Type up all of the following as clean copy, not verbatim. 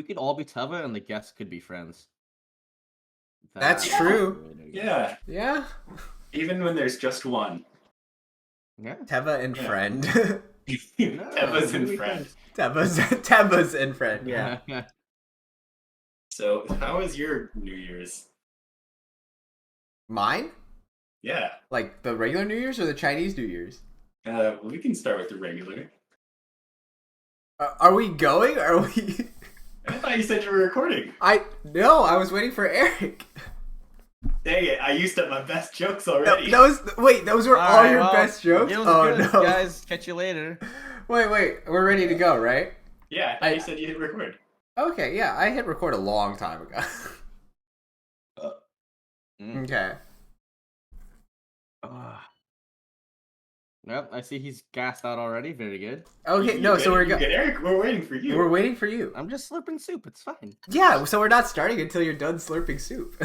could all be Teva and the guests could be friends. That's That's true. really good. Yeah, Yeah. even when there's just one. Yeah. Teva and Yeah. friend. Teva's and really friends. Teva's and friend. Yeah. So, how was your New Year's? Mine? Yeah, Like the regular New Year's or the Chinese New Year's? we can start with the regular. Are we going? Are we? I thought you said you were recording. No. I was waiting for Eric. Dang it! I used up my best jokes already. Those were all your best jokes. It was Oh good, no, guys. Catch you later. Wait, we're ready to go, right? Yeah, I thought you said you hit record. Okay, yeah, I hit record a long time ago. Okay. Yep, I see he's gassed out already. Very good. Okay, You no, good? so we're You good, Eric, we're waiting for you. we're waiting for you. I'm just slurping soup. It's fine. Yeah, so we're not starting until you're done slurping soup.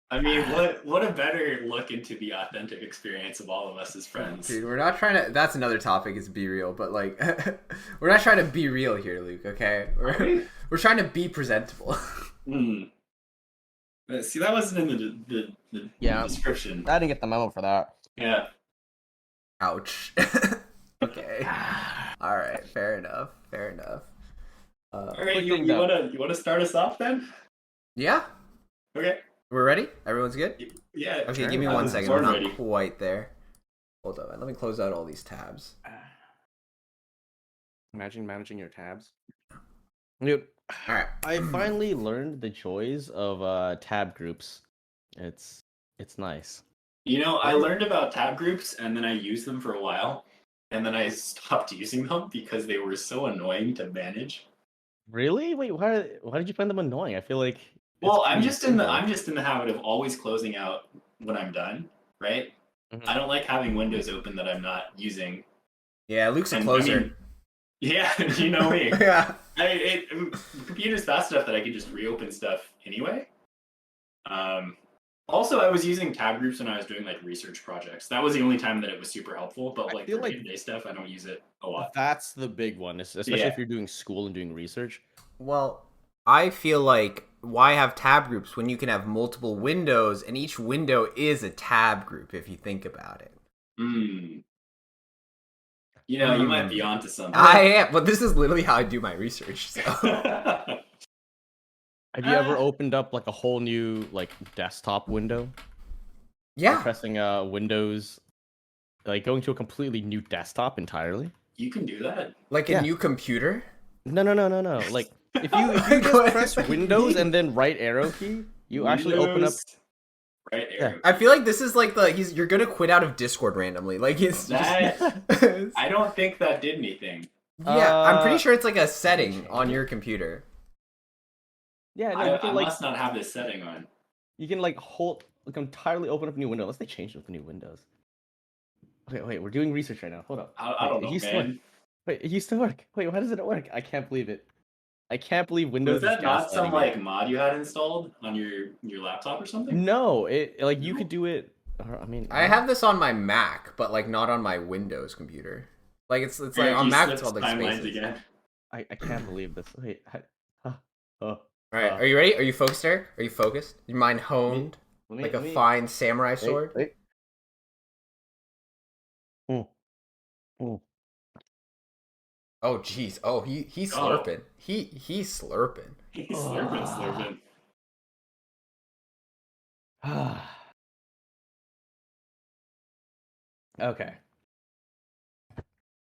I mean, what a better look into the authentic experience of all of us as friends. Dude, we're not trying to. That's another topic. Is be real, but like, we're not trying to be real here, Luke. Okay, we're trying to be presentable. See, that wasn't in the description. I didn't get the memo for that. Yeah. Ouch. Okay. All right. Fair enough. All right, you wanna start us off then? Yeah. Okay. We're ready. Everyone's good. Yeah. Okay. sure. Give me I 1 was second. born I'm not ready. quite there. Hold on. Let me close out all these tabs. Imagine managing your tabs. Dude, All right. I finally learned the joys of tab groups. It's nice. You know, I learned about tab groups and then I used them for a while, and then I stopped using them because they were so annoying to manage. Really? Wait, why did you find them annoying? I feel like Well, I'm pretty just in the simple. habit of always closing out when I'm done, right? Mhm. I don't like having windows open that I'm not using. Yeah, Luke's a And, I closer. mean, yeah, you know me. Yeah. The computer's fast enough that I can just reopen stuff anyway. Also, I was using tab groups when I was doing like research projects. That was the only time that it was super helpful. But I like feel for like- day-to-day stuff, I don't use it a lot. That's the big one, especially Yeah. if you're doing school and doing research. Well, I feel like why have tab groups when you can have multiple windows and each window is a tab group if you think about it. You know, you might be onto something. I am, but this is literally how I do my research. So. Have you ever opened up like a whole new like desktop window? Yeah. Pressing Windows, like going to a completely new desktop entirely? You can do that. Like a new computer? No. Like if you just press Windows and then right arrow key, you actually open up. Windows, right arrow. I feel like this is like you're gonna quit out of Discord randomly. Like it's That- just I don't think that did anything. yeah, I'm pretty sure it's like a setting on your computer. Yeah, no, I, you can I like must not have this setting on. you can like entirely open up a new window unless they change it with the new windows. Wait, we're doing research right now. Hold up. I don't Wait, know, used to work. man. Wait, it used to work. Wait, why doesn't it work? I can't believe it. I can't believe Windows Was that is not some gaslighting me. like mod you had installed on your laptop or something? No, it like you could do it. I mean, I have this on my Mac, but like not on my Windows computer. Like it's like Eric, on you Mac slipped it's all like timelines spaces. again. I can't believe this. Wait. All right, are you ready? Are you focused, Eric? Are you focused? Your mind honed like a fine samurai sword? Wait. Oh jeez. Oh, he's slurping. He's slurping. He's slurping. Okay.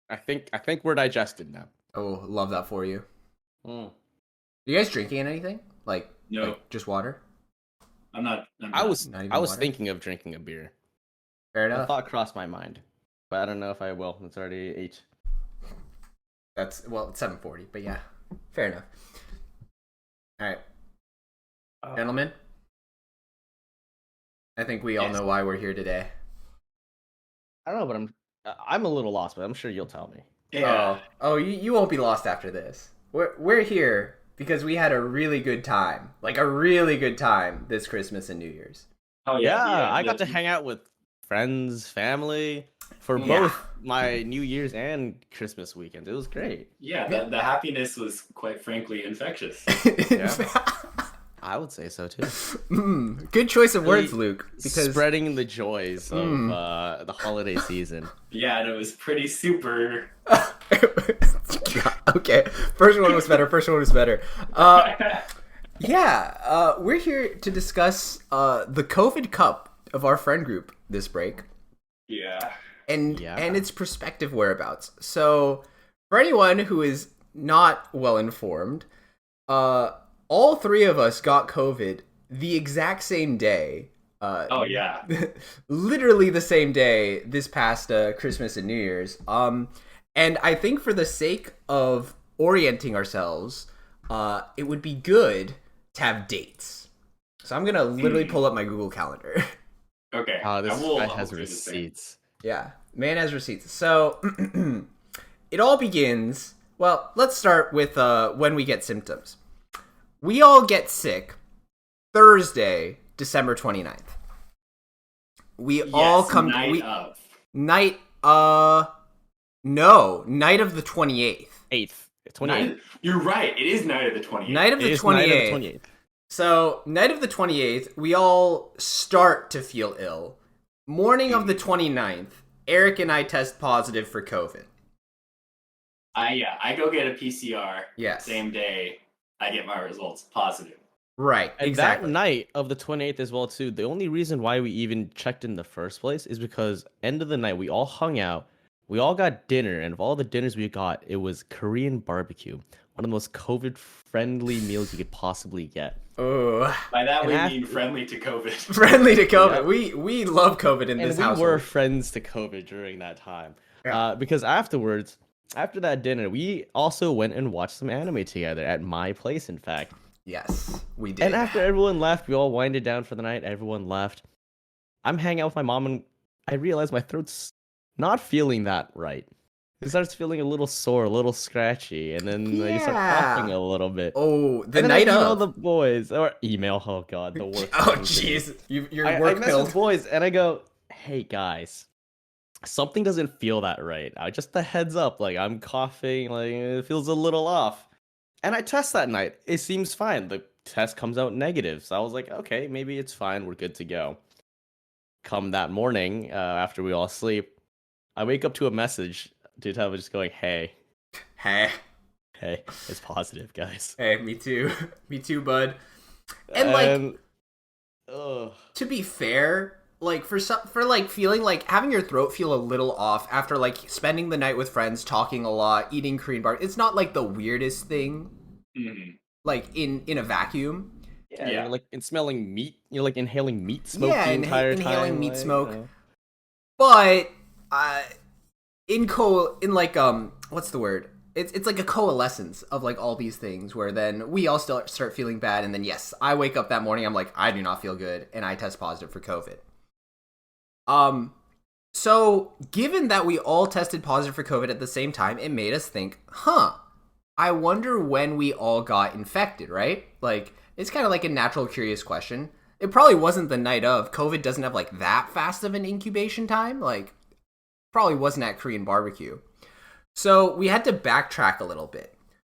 I think we're digested now. Oh, love that for you. Mm. Are you guys drinking anything? Like No. like just water? I'm not. I was Not even water? thinking of drinking a beer. Fair The enough. thought crossed my mind, but I don't know if I will. It's already 8. It's 7:40, but yeah, fair enough. All right, gentlemen. I think we all Yes. know why we're here today. I don't know, but I'm a little lost, but I'm sure you'll tell me. Yeah. Oh, you won't be lost after this. We're here because we had a really good time, like a really good time this Christmas and New Year's. Oh Yeah, yeah. I got to hang out with friends, family for Yeah. both my New Year's and Christmas weekend. It was great. Yeah, the happiness was quite frankly infectious. I would say so too. Good choice of words, Really Luke. Because spreading the joys of the holiday season. Yeah, and it was pretty super. okay, first one was better. We're here to discuss the COVID Cup of our friend group this break. Yeah. And its prospective whereabouts. So, for anyone who is not well informed, all three of us got COVID the exact same day. Oh yeah. Literally the same day this past Christmas and New Year's. And I think for the sake of orienting ourselves, it would be good to have dates. So I'm gonna literally pull up my Google Calendar. Okay. This I will guy has do the same. receipts. Yeah, man has receipts. So it all begins. Well, let's start with when we get symptoms. We all get sick Thursday, December 29th. We all come night of. night of the 28th. 8th. 28th. You're right. It is night of the 28th. Night of the 28th. 28th. So, night of the 28th, we all start to feel ill. Morning of the 29th, Eric and I test positive for COVID. I go get a PCR. Yes. Same day, I get my results positive. Right, And exactly. that night of the 28th as well too, the only reason why we even checked in the first place is because end of the night we all hung out, we all got dinner, and of all the dinners we got, it was Korean barbecue. One of the most COVID-friendly meals you could possibly get. Oh, By that And we after- mean friendly to COVID. friendly to COVID. Yeah. We love COVID in And this we household. were friends to COVID during that time. Yeah. Because afterwards, after that dinner, we also went and watched some anime together at my place, in fact. Yes, we did. And after everyone left, we all winded down for the night. Everyone left. I'm hanging out with my mom, and I realize my throat's not feeling that right. It starts feeling a little sore, a little scratchy, and then you start coughing a little bit. Oh, the and then night I email of. the boys, or email. Oh god, the worst. Oh thing. jeez, your I work message build. the boys, and I go, "Hey guys, something doesn't feel that right. Just a heads up, like I'm coughing, like it feels a little off." And I test that night. It seems fine. The test comes out negative. So I was like, okay, maybe it's fine. We're good to go. Come that morning, after we all sleep, I wake up to a message to Teva just going, hey, it's positive, guys. Hey, me too. Me too, bud. And ugh. to be fair, like for feeling like having your throat feel a little off after like spending the night with friends, talking a lot, eating Korean bar, it's not like the weirdest thing. Mm-hmm. Like in a vacuum. Yeah, Yeah. you're like smelling meat. You're like inhaling meat smoke Yeah, the entire time. inhaling meat like, smoke. you know. But what's the word? It's like a coalescence of like all these things where then we all still start feeling bad, and then yes, I wake up that morning, I'm like, I do not feel good, and I test positive for COVID. So given that we all tested positive for COVID at the same time, it made us think, I wonder when we all got infected, right? Like, it's kind of like a natural curious question. It probably wasn't the night of. COVID doesn't have like that fast of an incubation time. Like, probably wasn't at Korean barbecue. So we had to backtrack a little bit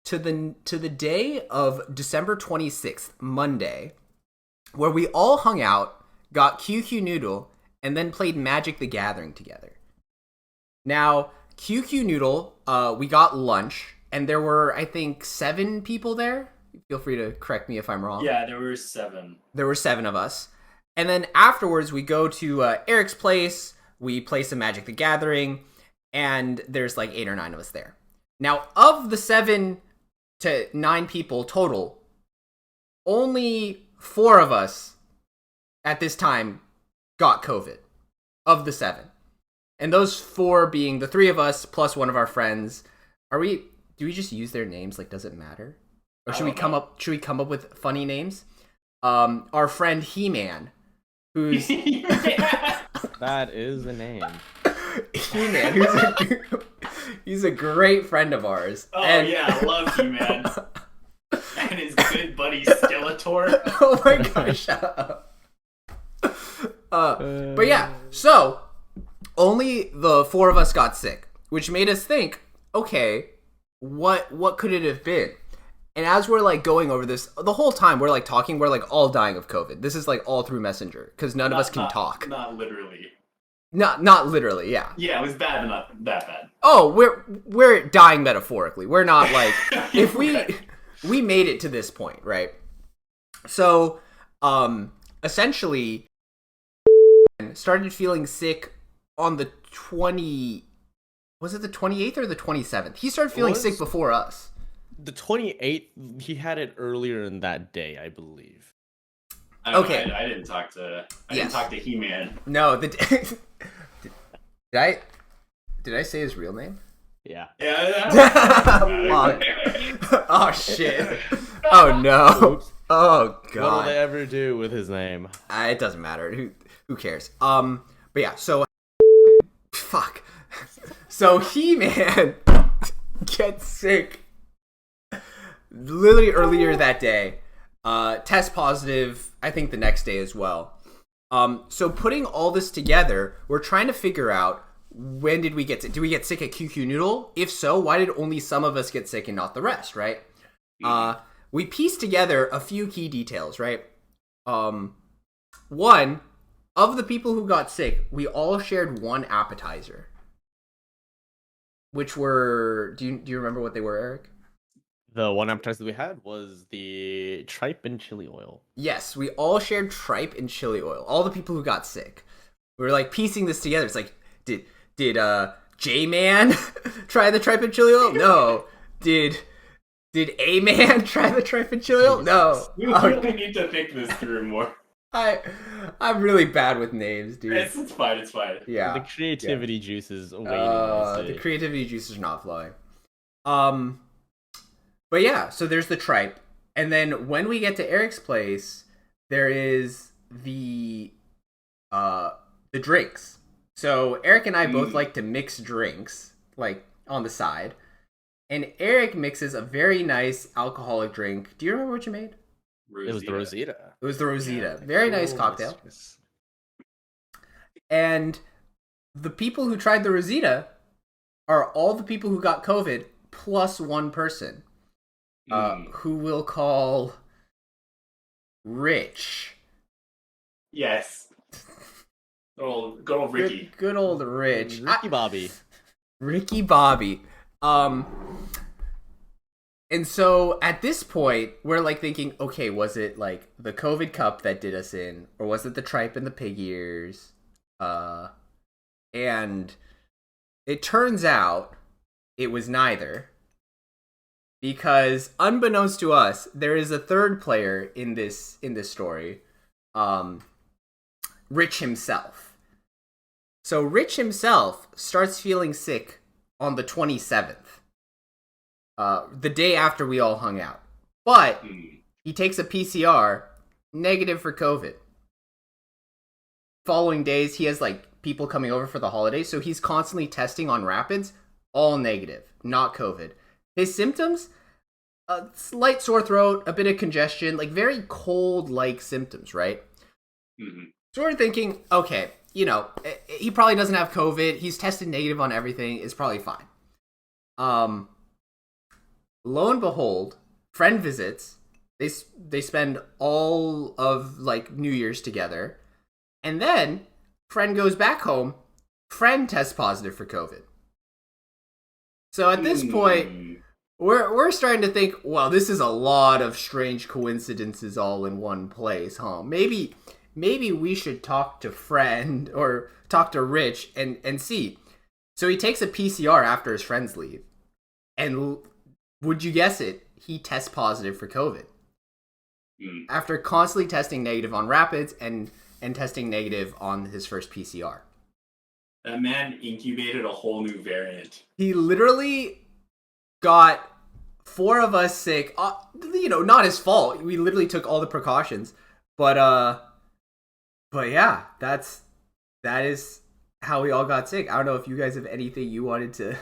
to the day of December 26th, Monday, where we all hung out, got QQ Noodle, and then played Magic the Gathering together. Now, QQ Noodle, we got lunch, and there were, I think, 7 people there. Feel free to correct me if I'm wrong. Yeah, there were 7. There were 7 of us. And then afterwards, we go to Eric's place, we play some Magic the Gathering, and there's like 8 or 9 of us there. Now, of the 7 to 9 people total, only 4 of us at this time got COVID, of the 7. And those 4 being the 3 of us plus one of our friends. Do we just use their names? Like, does it matter? Or should we come up with funny names? Our friend He-Man, who's That is a name. He-Man, he's a great friend of ours. Oh And- yeah, I love He-Man. And his good buddy Skeletor. Oh my gosh, shut up. But yeah, so only the four of us got sick, which made us think, okay, what could it have been? And as we're like going over this, the whole time we're like talking, we're like all dying of COVID. This is like all through Messenger because none of us can talk. Not literally. Not literally, yeah. Yeah, it was bad, but not that bad. Oh, we're dying metaphorically. We're not like if we made it to this point, right? So, essentially, started feeling sick on the 20. Was it the 28th or the 27th? He started feeling sick before us. The 28th, he had it earlier in that day, I believe. Okay. I didn't talk to He-Man. No, did I say his real name? Yeah. Yeah. Oh shit. Oh no. Oops. Oh god. What will they ever do with his name? It doesn't matter. Who cares? But yeah, so fuck. So He-Man gets sick literally earlier that day. Test positive, I think the next day as well. So putting all this together, we're trying to figure out, when did we get sick? Did we get sick at QQ Noodle? If so, why did only some of us get sick and not the rest, right? We pieced together a few key details, right? One, of the people who got sick, we all shared one appetizer. Which were, do you remember what they were, Eric? The one appetizer we had was the tripe and chili oil. Yes, we all shared tripe and chili oil. All the people who got sick. We were like piecing this together. It's like, did J-Man try the tripe and chili oil? No. Did A-Man try the tripe and chili oil? No. We really need to think this through more. I'm really bad with names, dude. It's fine. Yeah. The creativity juice is waiting. The creativity juice is not flowing. But yeah, so there's the tripe. And then when we get to Eric's place, there is the drinks. So Eric and I both like to mix drinks, like on the side. And Eric mixes a very nice alcoholic drink. Do you remember what you made? It was the Rosita. It was the Rosita. Very nice cocktail. Mistress. And the people who tried the Rosita are all the people who got COVID plus one person. Who we'll call Rich. Yes. Good old Ricky. Good old Rich. Ricky Bobby. Ricky Bobby. And so at this point, we're like thinking, okay, was it like the COVID cup that did us in, or was it the tripe and the pig ears? And it turns out it was neither. Because unbeknownst to us, there is a third player in this story, Rich himself. So Rich himself starts feeling sick on the 27th, the day after we all hung out. But he takes a PCR, negative for COVID. Following days, he has like people coming over for the holidays, so he's constantly testing on rapids, all negative, not COVID. His symptoms, a slight sore throat, a bit of congestion, like very cold-like symptoms, right? Mm-hmm. So we're thinking, okay, he probably doesn't have COVID. He's tested negative on everything. It's probably fine. Lo and behold, friend visits. They spend all of like New Year's together, and then friend goes back home. Friend tests positive for COVID. So at this point, we're starting to think, well, this is a lot of strange coincidences all in one place, huh? Maybe we should talk to friend or talk to Rich and see. So he takes a PCR after his friends leave. And would you guess it? He tests positive for COVID. After constantly testing negative on rapids and testing negative on his first PCR. That man incubated a whole new variant. He literally got four of us sick. Not his fault. We literally took all the precautions. But yeah, that is how we all got sick. I don't know if you guys have anything you wanted to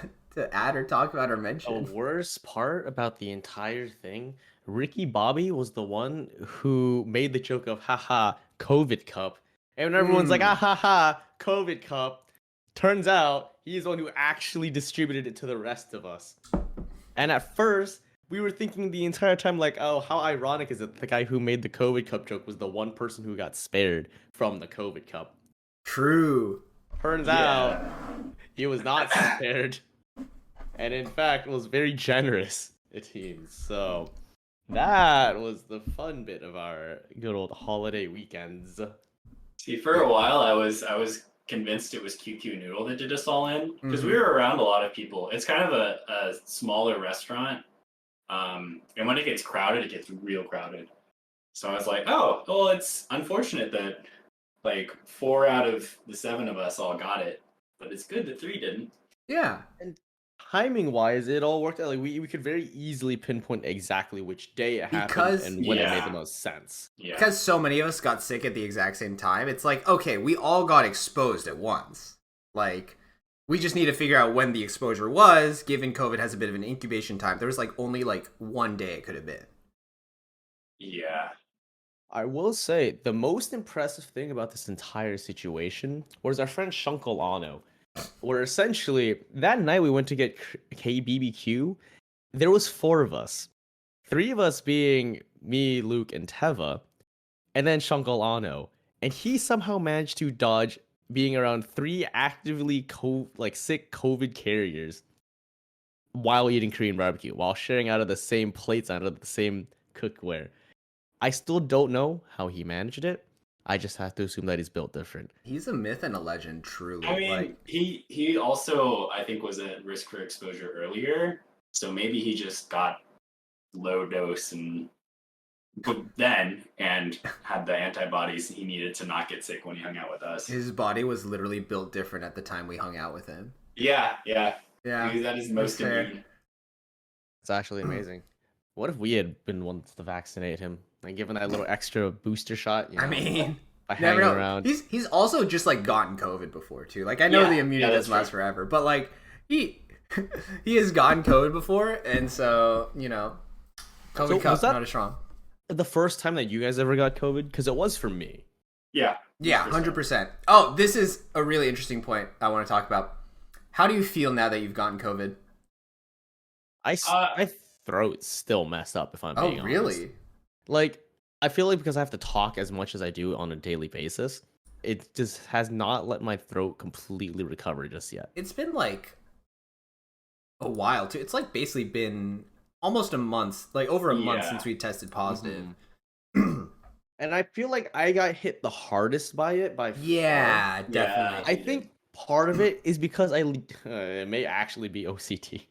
add or talk about or mention. The worst part about the entire thing, Ricky Bobby was the one who made the joke of haha COVID cup, And everyone's like, ah Mm. ha ha, COVID cup. Turns out he's the one who actually distributed it to the rest of us. And at first, we were thinking the entire time, like, oh, how ironic is it the guy who made the COVID cup joke was the one person who got spared from the COVID cup. True. Turns out Yeah. he was not spared, and in fact was very generous, it seems. So that was the fun bit of our good old holiday weekends. See, for a while, I was convinced it was QQ Noodle that did us all in because we Mhm. were around a lot of people. It's kind of a smaller restaurant, and when it gets crowded, it gets real crowded. So I was like, oh, well, it's unfortunate that like 4 out of the 7 of us all got it, but it's good that 3 didn't. Yeah. And timing wise, it all worked out. Like we could very easily pinpoint exactly which day it happened Because and when it made Yeah. the most sense. Yeah. because so many of us got sick at the exact same time, it's like, okay, we all got exposed at once. Like, we just need to figure out when the exposure was, given COVID has a bit of an incubation time. There was like only like one day it could have been. Yeah. I will say the most impressive thing about this entire situation was our friend Shunkel Ano, where essentially that night we went to get KBBQ. There was 4 of us, 3 of us being me, Luke, and Teva, and then Shunkel Ano, and he somehow managed to dodge being around 3 actively sick COVID carriers while eating Korean barbecue, while sharing out of the same plates, out of the same cookware. I still don't know how he managed it. I just have to assume that he's built different. He's a myth and a legend, truly. I mean, Like, he also I think was at risk for exposure earlier, so maybe he just got low dose and then and had the antibodies he needed to not get sick when he hung out with us. his body was literally built different at the time we hung out with him. Yeah, Yeah. he was at his most fair. immune. It's actually amazing. What if we had been ones to vaccinate him and given that little extra booster shot? You know, I mean, by never hanging know. around. He's also just like gotten COVID before too. Like, I know Yeah, the immunity yeah, doesn't that's last forever, but like he he has gotten COVID before, and so COVID So cup was that- not as strong. The first time that you guys ever got COVID, because it was for me. Yeah. Yeah, 100%. 100%. Oh, this is a really interesting point I want to talk about. How do you feel now that you've gotten COVID? My throat's still messed up if I'm Oh, being honest. really? Like, I feel like because I have to talk as much as I do on a daily basis, it just has not let my throat completely recover just yet. It's been like a while too. It's like basically been almost a month, like over a month Yeah. since we tested positive. And I feel like I got hit the hardest by it by far. Yeah, definitely. I think part of it is because it may actually be OCT,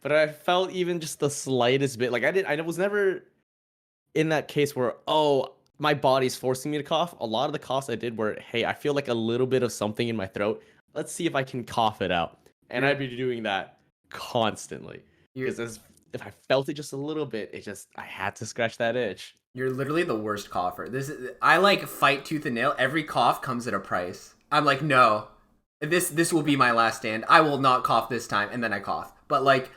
but I felt even just the slightest bit like I was never in that case where my body's forcing me to cough. A lot of the coughs I did were, hey, I feel like a little bit of something in my throat. Let's see if I can cough it out, and I'd be doing that constantly because if I felt it just a little bit, I had to scratch that itch. You're literally the worst cougher. I like fight tooth and nail. Every cough comes at a price. I'm like, no, this will be my last stand. I will not cough this time, and then I cough. But like,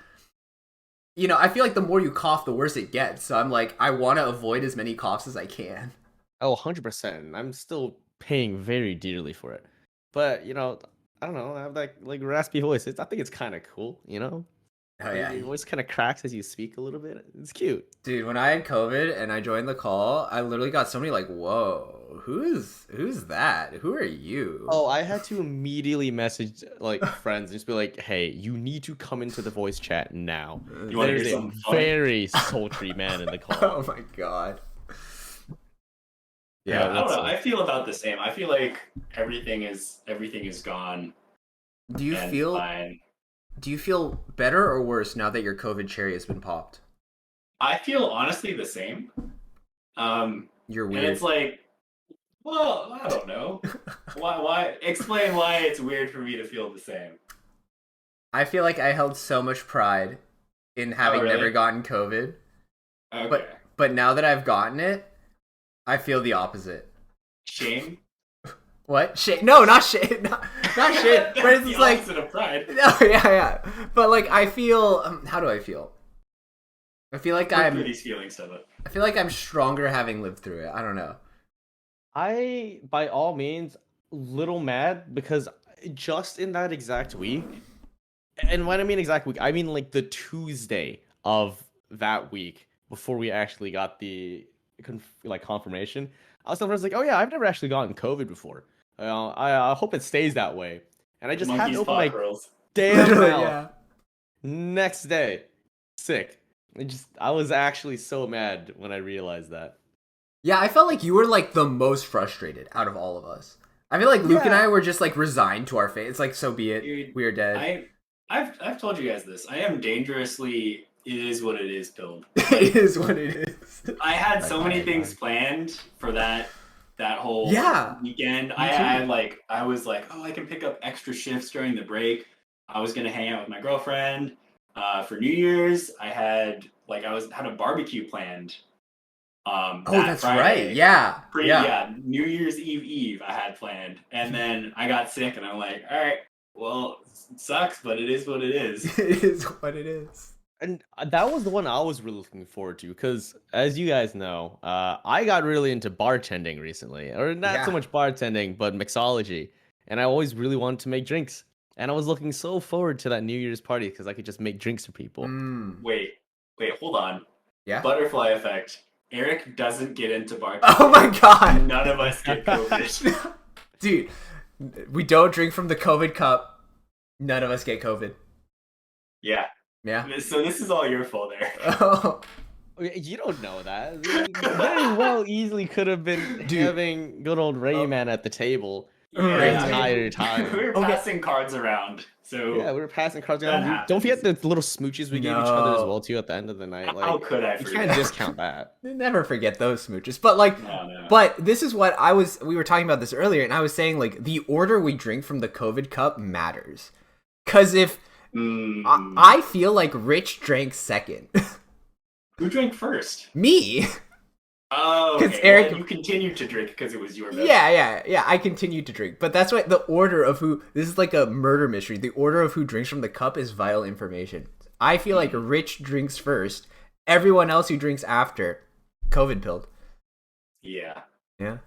I feel like the more you cough, the worse it gets. So I'm like, I want to avoid as many coughs as I can. Oh, 100%. I'm still paying very dearly for it. But, I don't know. I have that like raspy voice. I think it's kind of cool, Oh yeah, Your voice kind of cracks as you speak a little bit. It's cute. dude. When I had COVID and I joined the call, I literally got somebody like, "Whoa, who's that? Who are you?" Oh, I had to immediately message like friends and just be like, "Hey, you need to come into the voice chat now." You wanna There's hear a something funny? very sultry man in the call. Oh my god. Yeah, I don't know. I feel about the same. I feel like everything is gone Do you and feel fine. do you feel better or worse now that your COVID cherry has been popped? I feel honestly the same. You're And weird. it's like, well, I don't know. Why? Explain why it's weird for me to feel the same. I feel like I held so much pride in having really? never gotten COVID, Okay. but now that I've gotten it, I feel the opposite. Shame. What? Shit? No, not shit. Not shit. But it's the just like, opposite of pride. oh yeah. But like, I feel. How do I feel? I feel like What are I'm. these feelings of it? I feel like I'm stronger having lived through it. I don't know. I, by all means, little mad because just in that exact week, and when I mean exact week, I mean like the Tuesday of that week before we actually got the confirmation. I was like, oh yeah, I've never actually gotten COVID before. I hope it stays that way. And I The just had to monkey's open paw my curls. damn Literally, mouth. yeah. Next day, sick. I was actually so mad when I realized that. Yeah, I felt like you were like the most frustrated out of all of us. I feel like Luke and Yeah. I were just like resigned to our fate. It's like, so be it. Dude, We are dead. I've told you guys this. I am dangerously it is what it is pilled. It Like is what it is. I had Like, so many I- things planned for that whole Yeah, weekend. me I was like, oh, I can pick up extra shifts during the break. I was gonna hang out with my girlfriend. For New Year's, had a barbecue planned. Oh, That that's Friday. right. Yeah. Yeah, New Year's Eve I had planned, and then I got sick, and I'm like, all right, well, it sucks, but it is what it is. It is what it is. And that was the one I was really looking forward to because, as you guys know, I got really into bartending recently, or not so Yeah. much bartending, but mixology. And I always really wanted to make drinks, and I was looking so forward to that New Year's party because I could just make drinks for people. Mm. Wait, hold on. Yeah. Butterfly effect. Eric doesn't get into bartending. Oh my god. None of us get COVID. Dude, we don't drink from the COVID cup. None of us get COVID. Yeah. Yeah. So this is all your fault, Eric. Oh. You don't know that. You very well easily could have been Dude. having good old Rayman at the table the Yeah. entire time. We were Okay. passing cards around. So Yeah, we were passing cards That around. Don't forget the little smooches we gave each other as No. well too at the end of the night. how Like, could I you forget? can't discount that. Never forget those smooches. But like No. but this is what we were talking about this earlier, and I was saying like the order we drink from the COVID cup matters. Cause if Mm. I feel like Rich drank second. Who drank first? Me. Oh, 'Cause okay. Eric- Well, you continued to drink because it was your best. Yeah. I continued to drink, but that's why the order of who. This is like a murder mystery. The order of who drinks from the cup is vital information. I feel like Rich drinks first. Everyone else who drinks after, COVID pilled. Yeah. Yeah.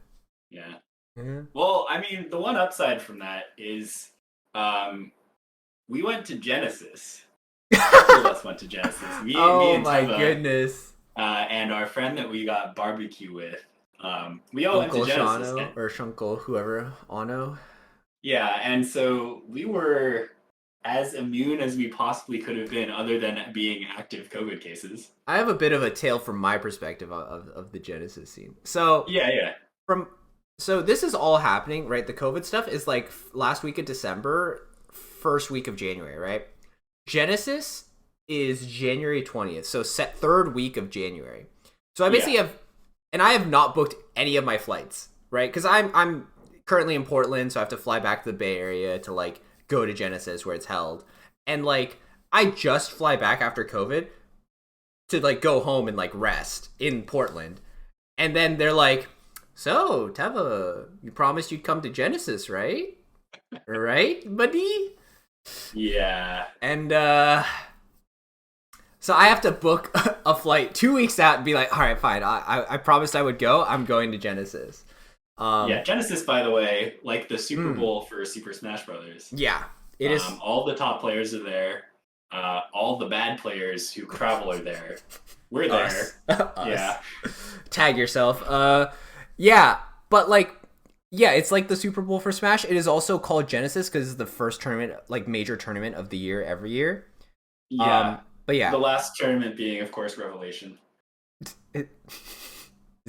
Yeah. Yeah. Well, I mean, the one upside from that is, we went to Genesis. Two of us went to Genesis. Me Oh and my Teva, goodness. and our friend that we got barbecue with. We all Uncle went to Genesis. Shano or Shunkle, whoever. Ono. Yeah, and so we were as immune as we possibly could have been, other than being active COVID cases. I have a bit of a tale from my perspective of the Genesis scene. So Yeah. So this is all happening, right? The COVID stuff is like last week of December, first week of January, right? Genesis is January 20th, so set third week of January. So I basically I have not booked any of my flights, right? Because I'm currently in Portland, so I have to fly back to the Bay Area to like go to Genesis where it's held, and like I just fly back after COVID to like go home and like rest in Portland, and then they're like, so, Teva, you promised you'd come to Genesis, right? Right, buddy? Yeah. And, so I have to book a flight 2 weeks out and be like, all right, fine, I promised I would go. I'm going to Genesis. Yeah, Genesis, by the way, like the Super Bowl for Super Smash Brothers. Yeah, it is. All the top players are there. All the bad players who travel are there. We're there. Us. Yeah. Tag yourself. Yeah, but like, yeah, it's like the Super Bowl for Smash. It is also called Genesis because it's the first tournament, like major tournament of the year every year. Yeah. But yeah, The last tournament being, of course, Revelation. is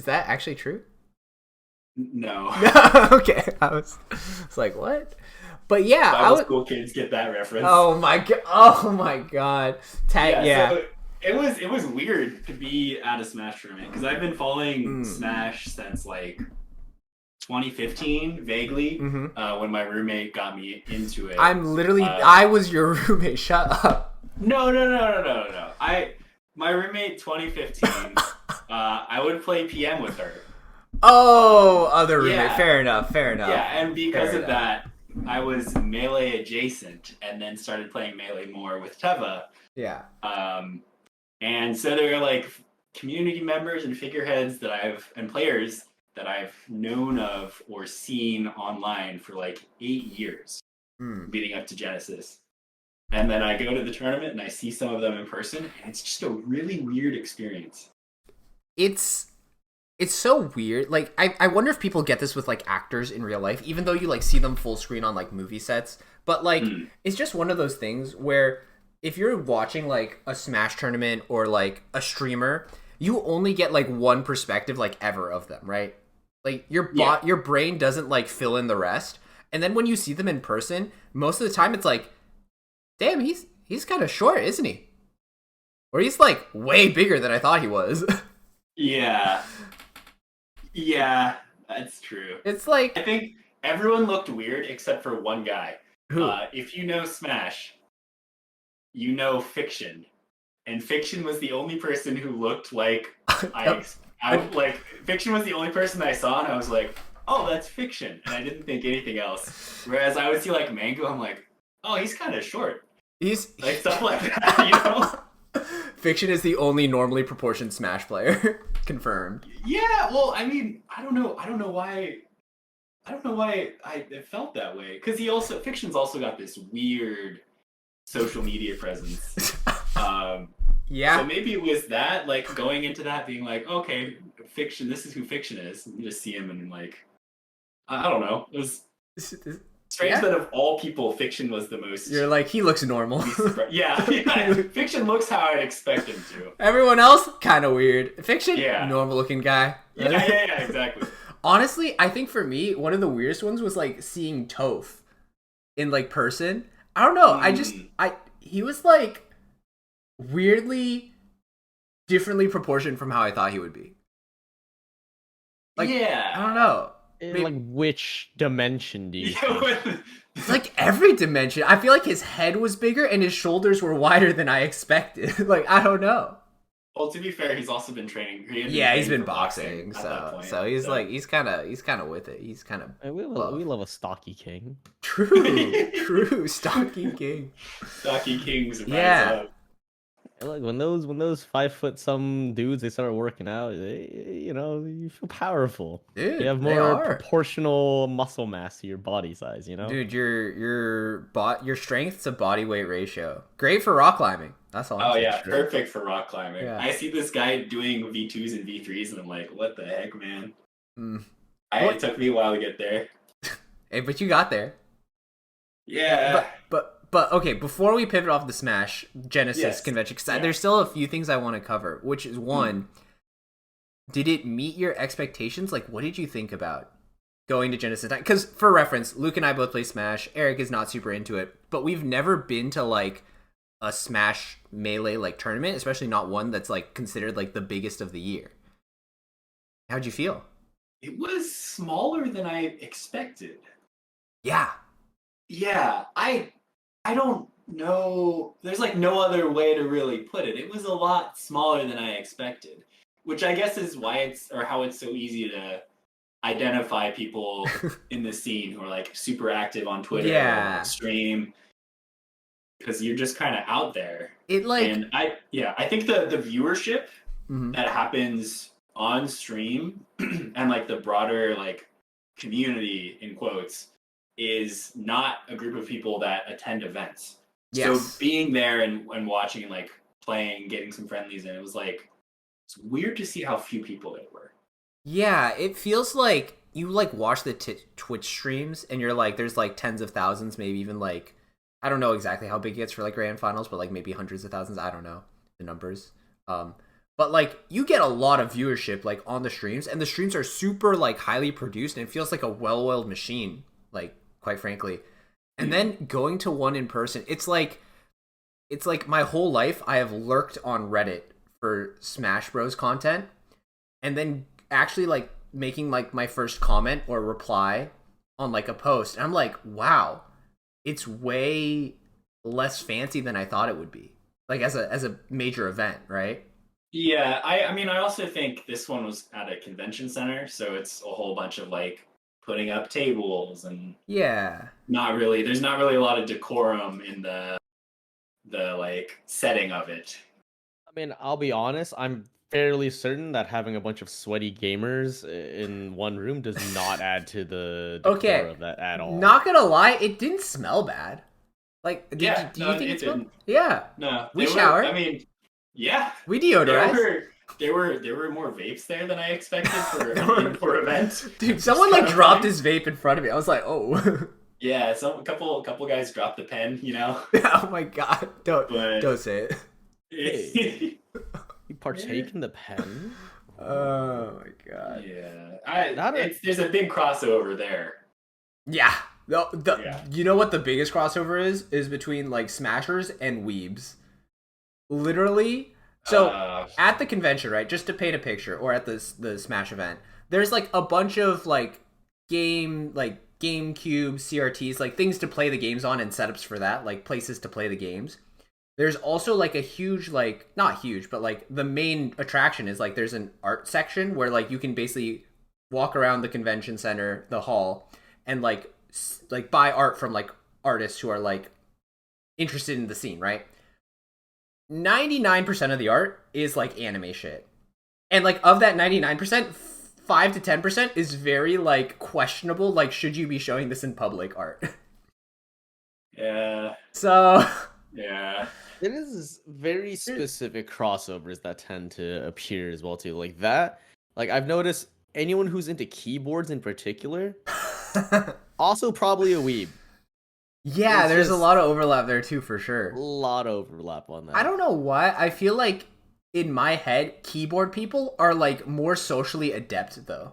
that actually true? No. Okay, I was like, what? But yeah, I Bible was. school kids get that reference. Oh my god! Oh my god! Tag, yeah. So it was weird to be at a Smash tournament because I've been following Smash since like 2015, vaguely, when my roommate got me into it. I'm literally. I was your roommate. Shut up. No. My roommate 2015. I would play PM with her. Oh, other roommate. Yeah. Fair enough. Yeah, and because Fair of that, I was melee adjacent, and then started playing melee more with Teva. Yeah. And so there are like community members and figureheads and players that I've known of or seen online for like 8 years leading up to Genesis. And then I go to the tournament and I see some of them in person, and it's just a really weird experience. It's so weird. Like I wonder if people get this with like actors in real life, even though you like see them full screen on like movie sets. But like it's just one of those things where if you're watching like a Smash tournament or like a streamer, you only get like one perspective like ever of them, right? Like your brain doesn't like fill in the rest. And then when you see them in person, most of the time it's like, damn, he's kind of short, isn't he? Or he's like way bigger than I thought he was. Yeah. Yeah, that's true. It's like, I think everyone looked weird except for one guy. who? If you know Smash, you know Fiction. And Fiction was the only person who looked like like Fiction was the only person that I saw, and I was like, oh, that's Fiction. And I didn't think anything else. Whereas I would see like Mango, I'm like, oh, he's kind of short. He's like stuff like that, you know? Fiction is the only normally proportioned Smash player. Confirmed. Yeah, well, I mean, I don't know why it felt that way. Because Fiction's also got this weird social media presence. Yeah. So maybe it was that, like, going into that, being like, okay, Fiction, this is who Fiction is. And you just see him and, like, I don't know. It was strange that of all people, Fiction was the most... You're like, he looks normal. yeah. Fiction looks how I'd expect him to. Everyone else, kind of weird. Fiction, normal looking guy. Yeah, exactly. Honestly, I think for me, one of the weirdest ones was, like, seeing Toph in, like, person. I don't know. He was, like... weirdly differently proportioned from how I thought he would be. Like, yeah. I don't know. Like, which dimension do you think? Like, every dimension. I feel like his head was bigger and his shoulders were wider than I expected. Like, I don't know. Well, to be fair, he's also been training. He's been boxing, so he's like he's kind of with it. He's kind of. We love a stocky king. True, stocky king. Stocky kings. Yeah. Like when those 5-foot-some dudes, they start working out, you feel powerful. Dude, you have more proportional muscle mass to your body size, you know? Dude, your strength to body weight ratio. Great for rock climbing. That's all. Perfect for rock climbing. Yeah. I see this guy doing V2s and V3s, and I'm like, what the heck, man? It took me a while to get there. Hey, but you got there. Yeah. But okay, before we pivot off the Smash Genesis convention, because there's still a few things I want to cover, which is one, did it meet your expectations? Like, what did you think about going to Genesis? Because for reference, Luke and I both play Smash. Eric is not super into it, but we've never been to like a Smash Melee like tournament, especially not one that's like considered like the biggest of the year. How'd you feel? It was smaller than I expected. Yeah. Yeah, I don't know. There's like no other way to really put it. It was a lot smaller than I expected, which I guess is why how it's so easy to identify people in the scene who are like super active on Twitter or stream, because you're just kind of out there. And I think the viewership that happens on stream and like the broader like community in quotes is not a group of people that attend events. So being there and watching and like playing, getting some friendlies in, it was like, it's weird to see how few people there were. Yeah, it feels like you like watch the Twitch streams and you're like, there's like tens of thousands, maybe even like, I don't know exactly how big it gets for like grand finals, but like maybe hundreds of thousands. I don't know the numbers. But like you get a lot of viewership like on the streams, and the streams are super like highly produced, and it feels like a well-oiled machine, like quite frankly. And then going to one in person, it's like my whole life I have lurked on Reddit for Smash Bros content, and then actually like making like my first comment or reply on like a post, and I'm like, wow, it's way less fancy than I thought it would be, like as a major event, right? Yeah, I mean, I also think this one was at a convention center, so it's a whole bunch of like putting up tables and there's not really a lot of decorum in the like setting of it. I mean, I'll be honest, I'm fairly certain that having a bunch of sweaty gamers in one room does not add to the decor Okay, of that at all. not gonna lie, it didn't smell bad. Like, Yeah, do no, you think it it smelled? didn't. Yeah, No, we they were. showered. I mean, yeah, We there deodorized. were more vapes there than I expected for There an were- indoor event. Dude, someone It's like kinda dropped funny. his vape in front of me. I was like, oh. Yeah, couple guys dropped the pen, you know, Oh my god! but Don't say it. Hey. You partake in the pen? Oh my god. yeah, there's a big crossover there. Yeah. No, Yeah. You know what the biggest crossover is? Is between like Smashers and Weebs. Literally. So at the convention, right? Just to paint a picture, or at the Smash event, there's like a bunch of like GameCube CRTs, like things to play the games on and setups for that, like places to play the games. There's also like a huge, like, not huge, but like the main attraction is like there's an art section where like you can basically walk around the convention center, the hall, and like buy art from like artists who are like interested in the scene, right? 99% of the art is like anime shit. And like of that 99%, 5 to 10% is very like questionable, like should you be showing this in public art? Yeah, So yeah. It is very specific crossovers that tend to appear as well too. Like that, like I've noticed anyone who's into keyboards in particular, also probably a weeb. yeah, It's there's a just- lot of overlap there too, for sure. A lot of overlap on that. I don't know why. I feel like in my head, keyboard people are like more socially adept though.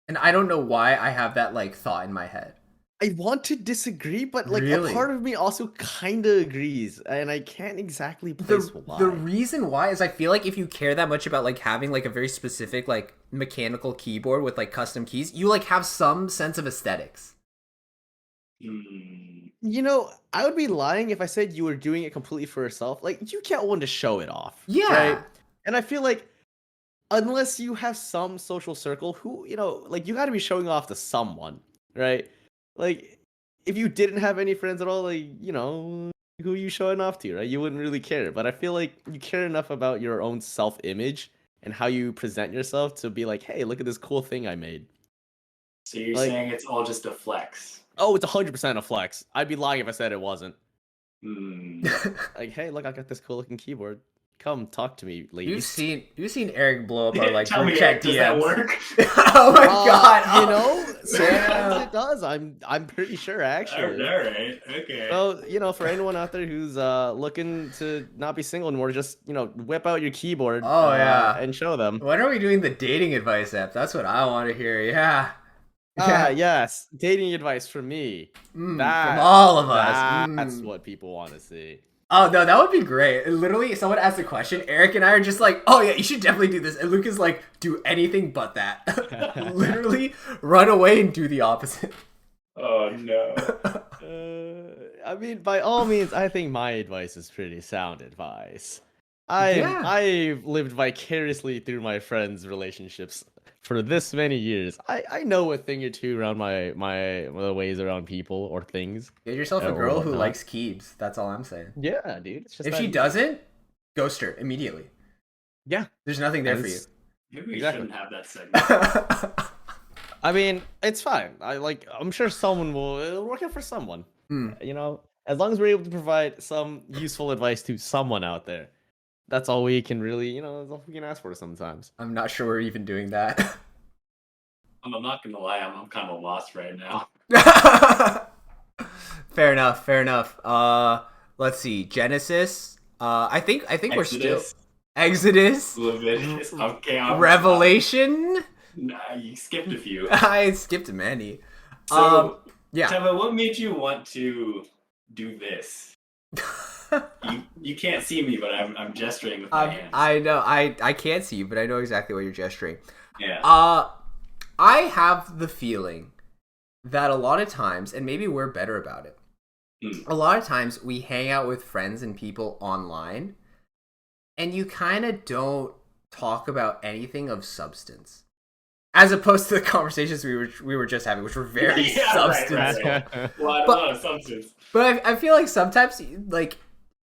And I don't know why I have that like thought in my head. I want to disagree, but like Really? a part of me also kind of agrees, and I can't exactly place why. The reason why is I feel like if you care that much about like having like a very specific like mechanical keyboard with like custom keys, you like have some sense of aesthetics. You know, I would be lying if I said you were doing it completely for yourself. Like, you can't want to show it off. Yeah. Right? And I feel like, unless you have some social circle who, you know, like, you got to be showing off to someone, right? Like, if you didn't have any friends at all, like, you know, who are you showing off to, right? You wouldn't really care. But I feel like you care enough about your own self-image and how you present yourself to be like, hey, look at this cool thing I made. So you're Like- saying it's all just a flex? Oh, it's 100% a flex. I'd be lying if I said it wasn't. Hmm. Like, hey, look, I got this cool looking keyboard. Come talk to me, ladies. You've seen Eric blow up our like Tell group me, chat does that DMs. work? Oh my god! You know, Oh. sometimes it does. I'm pretty sure All actually. right. Okay. So, you know, for anyone out there who's looking to not be single anymore, just, you know, whip out your keyboard. Oh, yeah. And show them. When are we doing the dating advice app? That's what I want to hear. Yeah. Yes, dating advice from me. From That- all of us. That's what people want to see. Oh no, that would be great. Literally, someone asked a question. Eric and I are just like, "Oh yeah, you should definitely do this." And Luke is like, "Do anything but that." Literally, run away and do the opposite. Oh no. I mean, by all means, I think my advice is pretty sound advice. Yeah. I've lived vicariously through my friends' relationships for this many years. I know a thing or two around my ways around people or things. Get yourself a Or girl who whatnot. likes keebs. That's all I'm saying. Yeah, dude. It's just If that- she doesn't, ghost her immediately. yeah. There's nothing there for you. It's- Maybe we Exactly. shouldn't have that segment. I mean, it's fine. I'm sure someone it'll work out for someone. Hmm. You know, as long as we're able to provide some useful advice to someone out there, that's all we can really, you know, that's all we can ask for sometimes. I'm not sure we're even doing that. I'm not gonna lie, I'm kind of lost right now. Fair enough. Fair enough. Let's see. Genesis. I think we're still Exodus. Leviticus. Okay. Revelation. Nah, you skipped a few. I skipped many. So, Yeah. Teva, what made you want to do this? You can't see me, but I'm gesturing with my hands. I know. I can't see you, but I know exactly what you're gesturing. Yeah. I have the feeling that a lot of times, and maybe we're better about it, a lot of times we hang out with friends and people online, and you kind of don't talk about anything of substance. As opposed to the conversations we were just having, which were very Yeah, right, substantial. right. A lot of substance. But I feel like sometimes, like,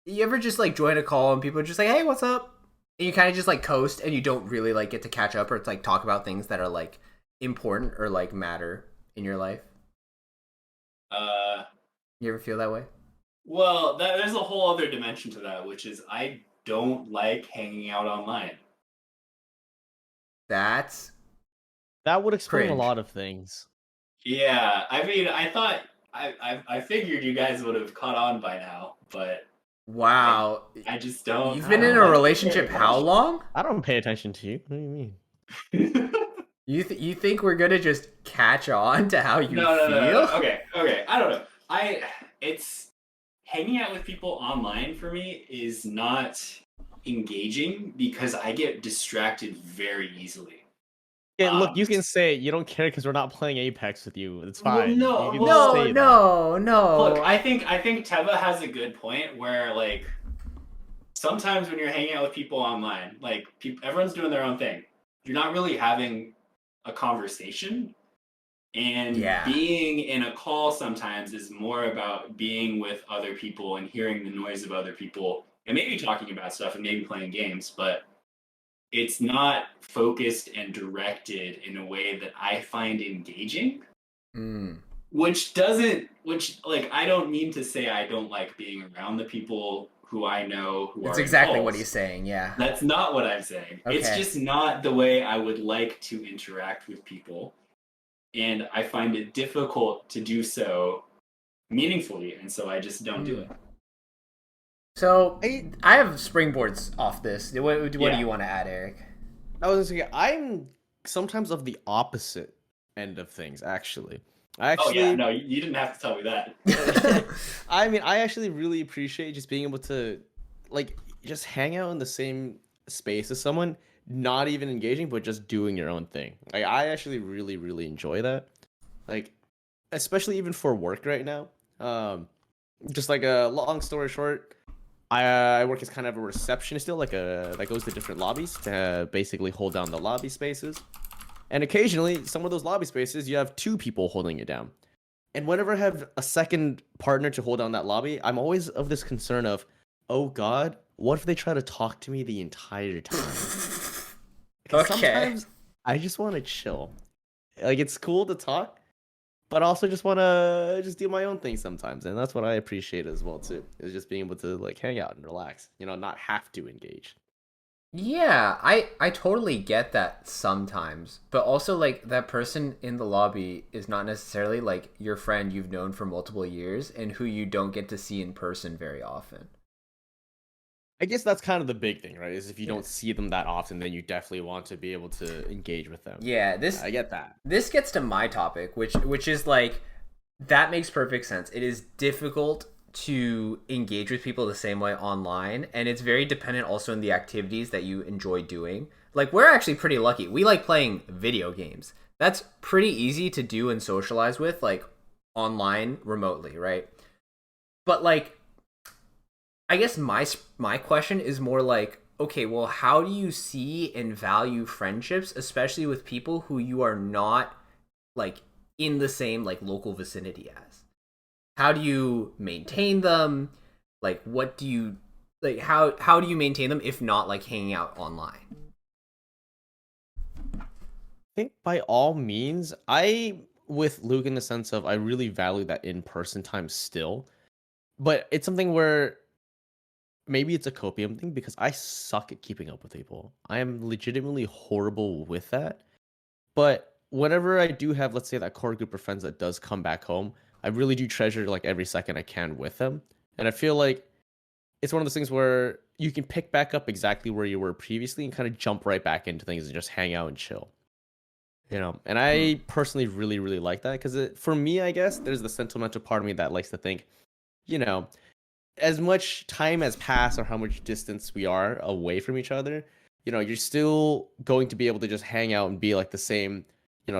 you ever just like join a call and people are just like, "Hey, what's up?" And you kind of just like coast, and you don't really like get to catch up or to like talk about things that are like important or like matter in your life. Uh, You ever feel that way? well, there's a whole other dimension to that, which is I don't like hanging out online. That's That would explain a cringe. lot of things. Yeah, I mean, I thought I figured you guys would have caught on by now, but I Wow. I just don't You've I been in don't. a like it relationship very how much. long? I don't pay attention to you. What do you mean? You think we're gonna just catch on to how you No. feel? Okay. I don't know. It's hanging out with people online for me is not engaging because I get distracted very easily. Yeah, look, you Um, can say you don't care because we're not playing Apex with you. It's well, fine. You no, can No, well, say that. no, look, no. I think Teva has a good point where like sometimes when you're hanging out with people online, like everyone's doing their own thing. You're not really having a conversation, and Yeah. being in a call sometimes is more about being with other people and hearing the noise of other people and maybe talking about stuff and maybe playing games, but it's not focused and directed in a way that I find engaging. Mm. Which like I don't mean to say I don't like being around the people who I know who That's are in exactly what calls. he's saying, yeah. That's not what I'm saying. It's Okay. just not the way I would like to interact with people. And I find it difficult to do so meaningfully, and so I just don't do Mm. it. So I I have springboards off this. What do Yeah. you want to add, Eric? I was gonna say I'm sometimes of the opposite end of things. Actually, I Oh yeah, actually, no, you didn't have to tell me that. I mean, I actually really appreciate just being able to, like, just hang out in the same space as someone, not even engaging, but just doing your own thing. Like, I actually really, really enjoy that. Like, especially even for work right now. Just like a long story short, I work as kind of a receptionist still, like a that goes to different lobbies to basically hold down the lobby spaces. And occasionally, some of those lobby spaces, you have two people holding it down. And whenever I have a second partner to hold down that lobby, I'm always of this concern of, oh God, what if they try to talk to me the entire time? Because Okay. sometimes I just want to chill. Like it's cool to talk, but I also just want to just do my own thing sometimes, and that's what I appreciate as well too. Is just being able to like hang out and relax, not have to engage. Yeah, I totally get that sometimes, but also like that person in the lobby is not necessarily like your friend you've known for multiple years and who you don't get to see in person very often. I guess that's kind of the big thing, right? Is if you Yeah. don't see them that often, then you definitely want to be able to engage with them. Yeah, I get that. this gets to my topic, which is like that makes perfect sense. It is difficult to engage with people the same way online, and it's very dependent also on the activities that you enjoy doing. Like we're actually pretty lucky. We like playing video games. That's pretty easy to do and socialize with like online remotely, right? But like I guess my question is more like, okay, well, how do you see and value friendships, especially with people who you are not like in the same like local vicinity as? How do you maintain them? Like, what do you like? How do you maintain them if not like hanging out online? I think by all means, I with Luke in the sense of I really value that in-person time still, but it's something where maybe it's a copium thing because I suck at keeping up with people. I am legitimately horrible with that. But whenever I do have, let's say, that core group of friends that does come back home, I really do treasure like every second I can with them. And I feel like it's one of those things where you can pick back up exactly where you were previously and kind of jump right back into things and just hang out and chill. And Hmm. I personally really, really like that because for me, I guess there's the sentimental part of me that likes to think, you know, as much time has passed or how much distance we are away from each other, you're still going to be able to just hang out and be like the same,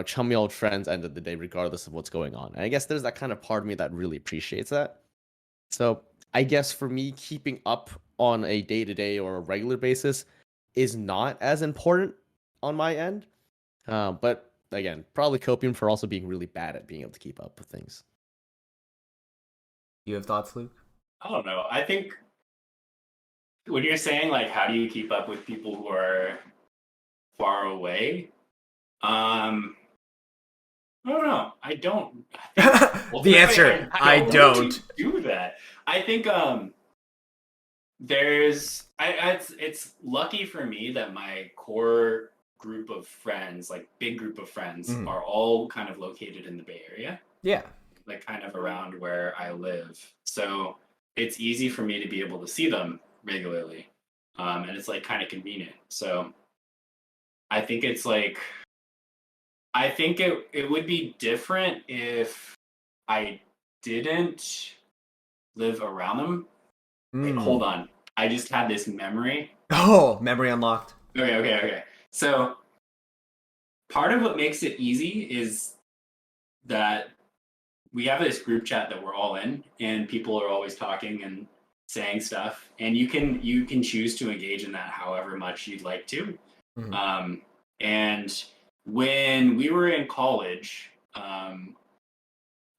chummy old friends end of the day, regardless of what's going on. And I guess there's that kind of part of me that really appreciates that. So I guess for me, keeping up on a day to day or a regular basis is not as important on my end. But again, probably copium for also being really bad at being able to keep up with things. You have thoughts, Luke? I don't know. I think when you're saying like how do you keep up with people who are far away, I don't know. I don't. I think The ultimately answer, I I don't really don't. do that. I think there's it's lucky for me that my core group of friends, like big group of friends, Mhm. are all kind of located in the Bay Area, Yeah. like kind of around where I live. So it's easy for me to be able to see them regularly. And it's like kind of convenient. So I think it's like I think it would be different if I didn't live around them. Wait, hold Mm. on. I just had this memory. Oh, memory unlocked. Okay. So part of what makes it easy is that we have this group chat that we're all in, and people are always talking and saying stuff, and you can choose to engage in that however much you'd like to. Mhm. And when we were in college,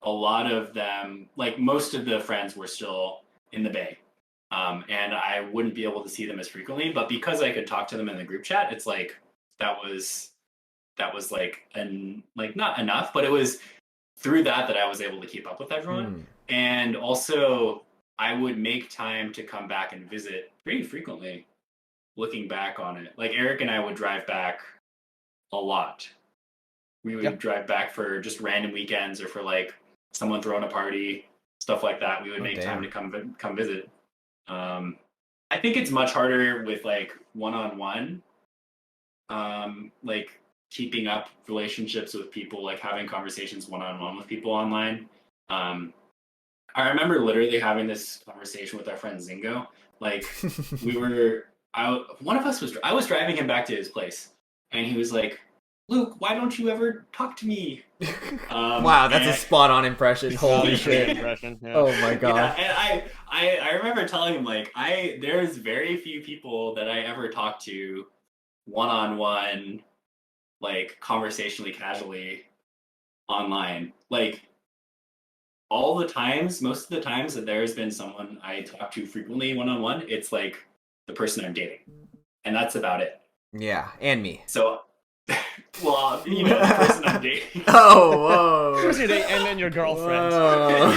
a lot of them, like most of the friends, were still in the Bay. And I wouldn't be able to see them as frequently, but because I could talk to them in the group chat, it's like that was like like not enough, but it was through that I was able to keep up with everyone. Mm. And also I would make time to come back and visit pretty frequently, looking back on it. Like Eric and I would drive back a lot. We Yeah. would drive back for just random weekends or for like someone throwing a party, stuff like that. We would Oh, make time damn. to come visit. I think it's much harder with like one-on-one, like keeping up relationships with people, like having conversations one-on-one with people online. Um, I remember literally having this conversation with our friend Zingo. Like we were, one of us was, I was driving him back to his place, and he was like, "Luke, why don't you ever talk to me?" Wow, that's a And spot on impression. Holy Solid great shit. impression. Yeah. Oh my yeah, god. and I remember telling him like there's very few people that I ever talk to one on one, like conversationally casually online. Like all the times, most of the times that there's been someone I talk to frequently one on one, it's like the person I'm dating, and that's about it. Yeah, and me. So, well, the person I'm dating. Oh, First your date and then your girlfriend. whoa.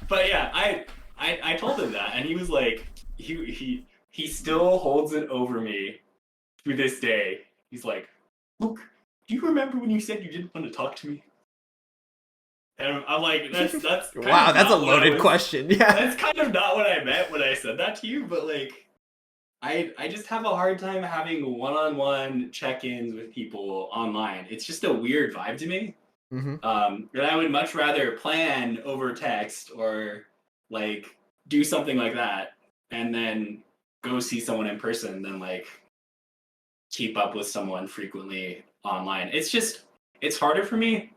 But yeah, I told him that, and he was like, he still holds it over me to this day. He's like, "Luke, do you remember when you said you didn't want to talk to me?" And I'm like, that's kind Wow, of that's a not what I loaded was. question. Yeah. That's kind of not what I meant when I said that to you. But like, I just have a hard time having one-on-one check-ins with people online. It's just a weird vibe to me. Hmm. And I would much rather plan over text or like do something like that and then go see someone in person than like keep up with someone frequently online. It's harder for me.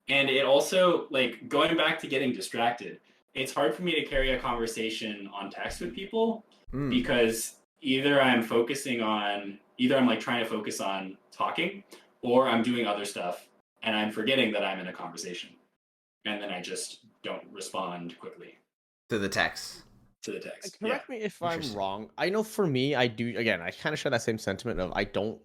And it also, like, going back to getting distracted, it's hard for me to carry a conversation on text with people Mm. because either I'm like trying to focus on talking or I'm doing other stuff and I'm forgetting that I'm in a conversation. And then I just don't respond quickly To the text. to the text. Yeah. Correct me if I'm Interesting. wrong. I know for me, I do. Again, I kind of share that same sentiment of I don't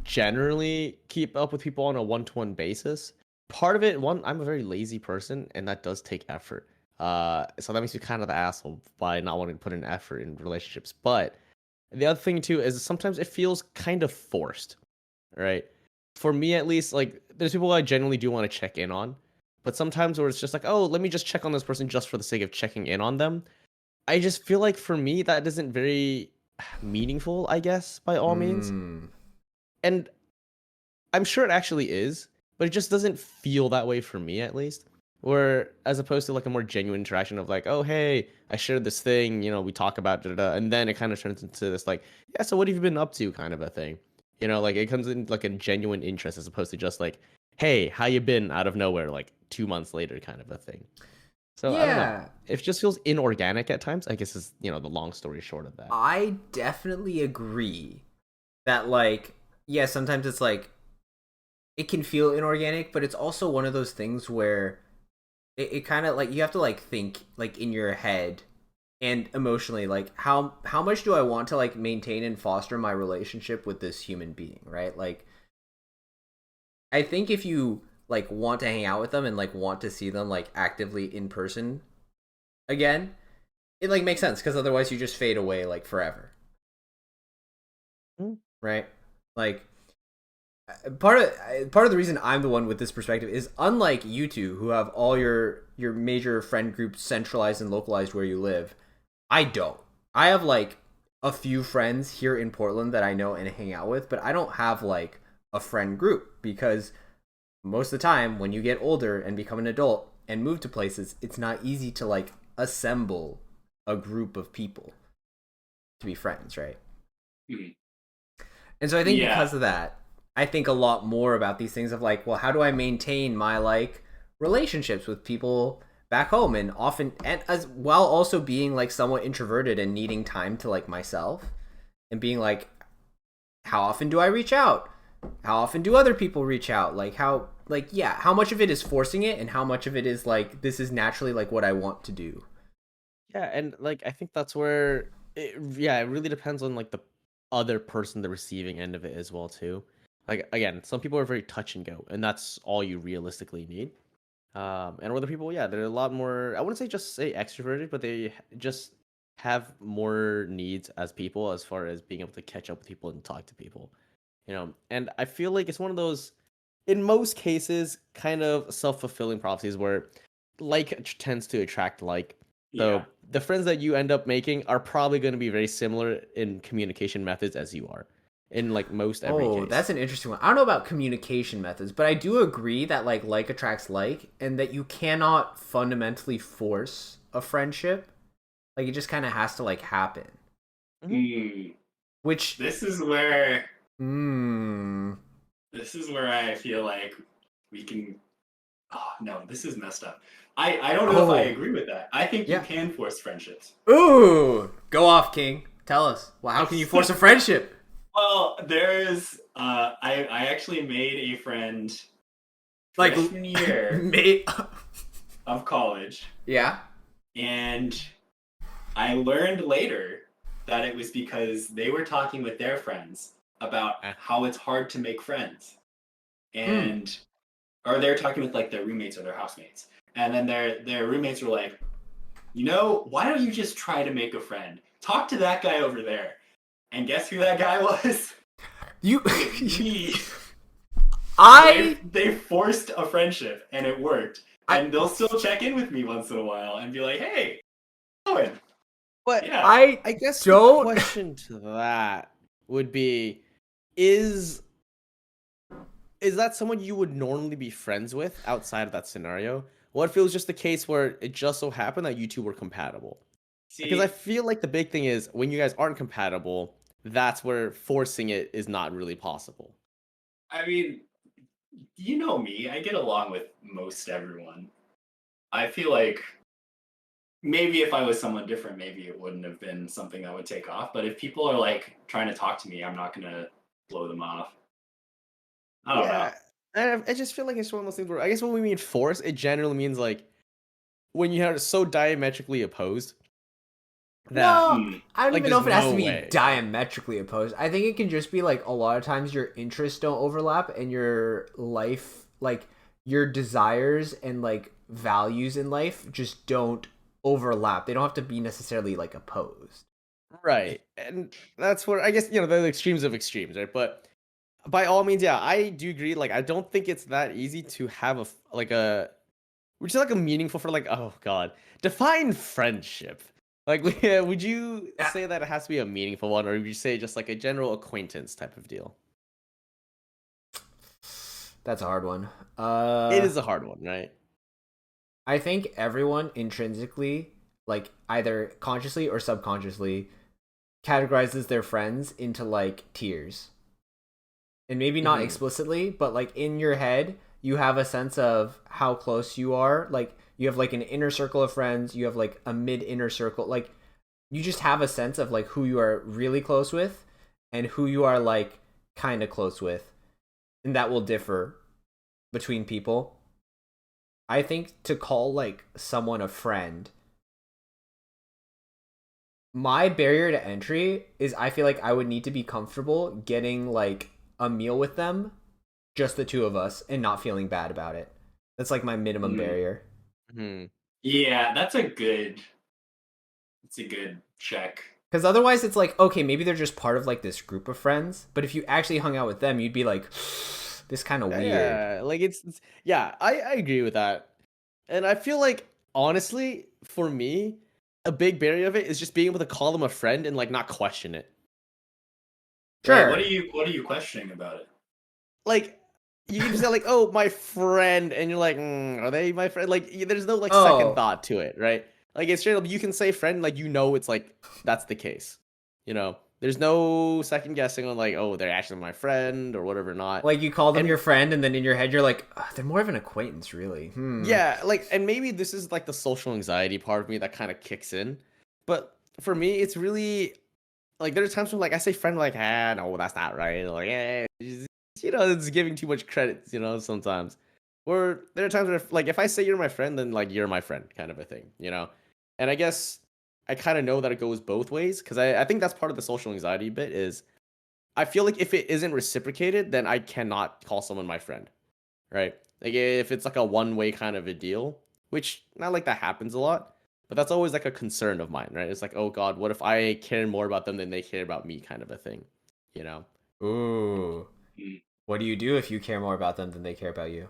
generally keep up with people on a one-to-one basis. Part of it, one, I'm a very lazy person, and that does take effort. So that makes me kind of the asshole by not wanting to put in effort in relationships. But the other thing too is sometimes it feels kind of forced, right? For me at least, like there's people I genuinely do want to check in on, but sometimes where it's just like, oh, let me just check on this person just for the sake of checking in on them. I just feel like for me that isn't very meaningful, I guess, by all means. Mm. And I'm sure it actually is, but it just doesn't feel that way for me at least. Where as opposed to like a more genuine interaction of like, oh hey, I shared this thing, we talk about and then it kind of turns into this like, yeah, so what have you been up to kind of a thing. Like it comes in like a genuine interest as opposed to just like, hey, how you been out of nowhere like 2 months later kind of a thing. So I don't know. Yeah, It just feels inorganic at times, I guess is, the long story short of that. I definitely agree that, like, yeah, sometimes it's like, it can feel inorganic, but it's also one of those things where it kind of, like, you have to, like, think, like, in your head and emotionally, like how much do I want to like maintain and foster my relationship with this human being, right? Like I think if you like want to hang out with them and like want to see them like actively in person again, it like makes sense because otherwise you just fade away like forever, Mm. right? Like part of the reason I'm the one with this perspective is unlike you two who have all your major friend groups centralized and localized where you live, I don't. I have like a few friends here in Portland that I know and hang out with, but I don't have like a friend group because most of the time when you get older and become an adult and move to places, it's not easy to like assemble a group of people to be friends, right? Mhm. And so I think Yeah. because of that, I think a lot more about these things of like, well, how do I maintain my like relationships with people back home and often and as while also being like somewhat introverted and needing time to like myself and being like, how often do I reach out? How often do other people reach out? Like how like yeah, how much of it is forcing it and how much of it is like this is naturally like what I want to do. Yeah, and like I think that's where yeah, it really depends on like the other person, the receiving end of it as well too. Like again, some people are very touch and go, and that's all you realistically need. And other people, yeah, they're a lot more. I wouldn't say just say extroverted, but they just have more needs as people, as far as being able to catch up with people and talk to people. And I feel like it's one of those, in most cases, kind of self-fulfilling prophecies where tends to attract like. Yeah. So the friends that you end up making are probably going to be very similar in communication methods as you are in like most every Oh, case. that's an interesting one. I don't know about communication methods, but I do agree that like attracts like and that you cannot fundamentally force a friendship. Like it just kind of has to like happen. Mhm. Mm. Which This is where mm, this is where I feel like we can. Oh no, this is messed up. I don't know if I oh, agree with that. I think you yeah. can force friendships. Ooh, go off, King. Tell us. Well, how can you force a friendship? Well, there's I actually made a friend Like freshman year mate. of college, Yeah. and I learned later that it was because they were talking with their friends about Eh. how it's hard to make friends. Hmm. And or they're talking with like their roommates or their housemates. And then their roommates were like, why don't you just try to make a friend? Talk to that guy over there. And guess who that guy was? You It was me. I They forced a friendship and it worked. I And they'll still check in with me once in a while and be like, hey, how you going? But Yeah. I I guess the don't question to that would be, is is that someone you would normally be friends with outside of that scenario? What if it was just the case where it just so happened that you two were compatible? Because I See, feel like the big thing is when you guys aren't compatible, that's where forcing it is not really possible. I mean, you know me. I get along with most everyone. I feel like maybe if I was someone different, maybe it wouldn't have been something that would take off. But if people are like trying to talk to me, I'm not gonna blow them off. I don't know. Yeah, and I just feel like it's one of those things where I guess when we mean force, it generally means like when you are so diametrically opposed that no, Hmm. I don't like even know there's if it has to no be way. diametrically opposed. I think it can just be like a lot of times your interests don't overlap and your life, like your desires and like values in life just don't overlap. They don't have to be necessarily like opposed. Right. And that's where I guess, they're the extremes of extremes, right? But by all means, yeah, I do agree. Like, I don't think it's that easy to have which is like a meaningful for like, oh God, define friendship. Like, would you Yeah, say that it has to be a meaningful one, or would you say just like a general acquaintance type of deal? that's a hard one. It is a hard one, right? I think everyone intrinsically, like either consciously or subconsciously, categorizes their friends into like tiers. And maybe not Hmm. explicitly, but like in your head, you have a sense of how close you are. Like you have like an inner circle of friends, you have like a mid inner circle. Like you just have a sense of like who you are really close with and who you are like kind of close with. And that will differ between people. I think to call like someone a friend My barrier to entry is I feel like I would need to be comfortable getting like a meal with them, just the two of us, and not feeling bad about it. That's like my minimum Mm. barrier. Hmm. Yeah, that's a good check. Because otherwise, it's like, okay, maybe they're just part of like this group of friends. But if you actually hung out with them, you'd be like, this kind of Yeah, weird. yeah, like yeah, I agree with that. And I feel like honestly, for me, a big barrier of it is just being able to call them a friend and like not question it. Right? Sure. What are you questioning about it? Like you can just say like, "Oh, my friend," and you're like, "Are they my friend?" Like there's no like second Oh, thought to it, right? Like it's straight up you can say friend like it's like that's the case. You know, there's no second guessing on like, "Oh, they're actually my friend" or whatever not. like you call them And your friend, and then in your head, you're like, "Ugh, they're more of an acquaintance, really. Hmm. yeah, like, and maybe this is like the social anxiety part of me that kind of kicks in. But for me, it's really like there's times when like I say friend like, no, that's not right. Like, it's giving too much credit, sometimes. Or there are times where like if I say you're my friend, then like you're my friend, kind of a thing. And I guess I kind of know that it goes both ways because I think that's part of the social anxiety bit is I feel like if it isn't reciprocated, then I cannot call someone my friend, right? Like if it's like a one-way kind of a deal, which not like that happens a lot, but that's always like a concern of mine, right? It's like, oh God, what if I care more about them than they care about me, kind of a thing, you know? Ooh. Mm. What do you do if you care more about them than they care about you?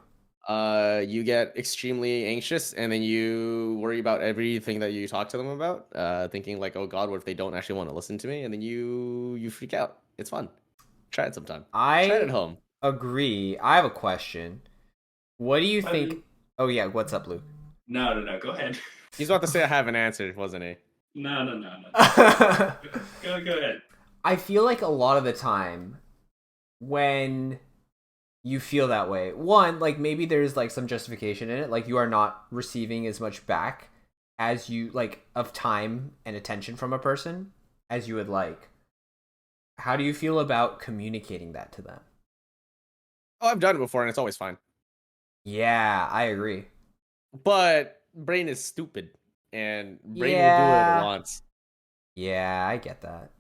You get extremely anxious, and then you worry about everything that you talk to them about, thinking like, oh God, what if they don't actually want to listen to me? And then you freak out. It's fun. Try it sometime. Try it at I home. agree. I have a question. What do you I think? mean, Oh yeah, what's up, Luke? no. Go ahead. He's about to say I haven't answered, wasn't he? No. Go ahead. I feel like a lot of the time when you feel that way, one, like maybe there's like some justification in it, like you are not receiving as much back as you like of time and attention from a person as you would like. How do you feel about communicating that to them? Oh, I've done it before, and it's always fine. Yeah, I agree. But brain is stupid, and brain will do what it Yeah. wants. Yeah, I get that.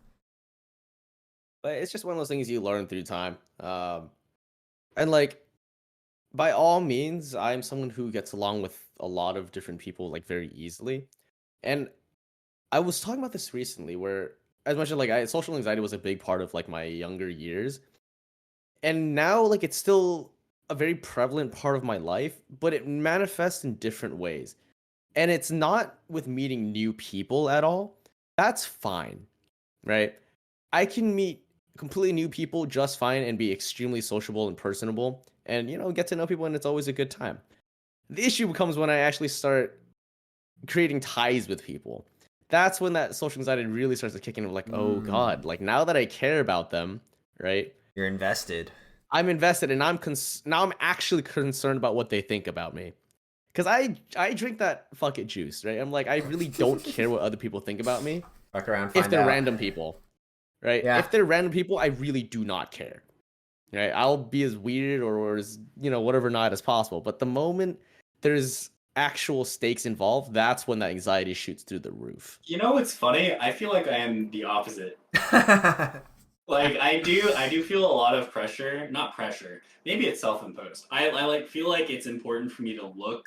But it's just one of those things you learn through time. And like by all means, I'm someone who gets along with a lot of different people like very easily. And I was talking about this recently, where as much as like social anxiety was a big part of like my younger years, and now like it's still a very prevalent part of my life, but it manifests in different ways. And it's not with meeting new people at all. That's fine, right? I can meet completely new people just fine and be extremely sociable and personable and get to know people, and it's always a good time. The issue becomes when I actually start creating ties with people. That's when that social anxiety really starts to kick in of like, oh Mm, God, like now that I care about them, right? you're invested. I'm invested and now I'm actually concerned about what they think about me. Cause I drink that fuck it juice, right? I'm like, I really don't care what other people think about me Fuck around, if find they're out. random people, right? Yeah. If they're random people, I really do not care. Right? I'll be as weird or as, whatever not as possible. But the moment there's actual stakes involved, that's when that anxiety shoots through the roof. You know what's funny? I feel like I am the opposite. Like I do feel a lot of pressure. Not pressure. Maybe it's self-imposed. I like feel like it's important for me to look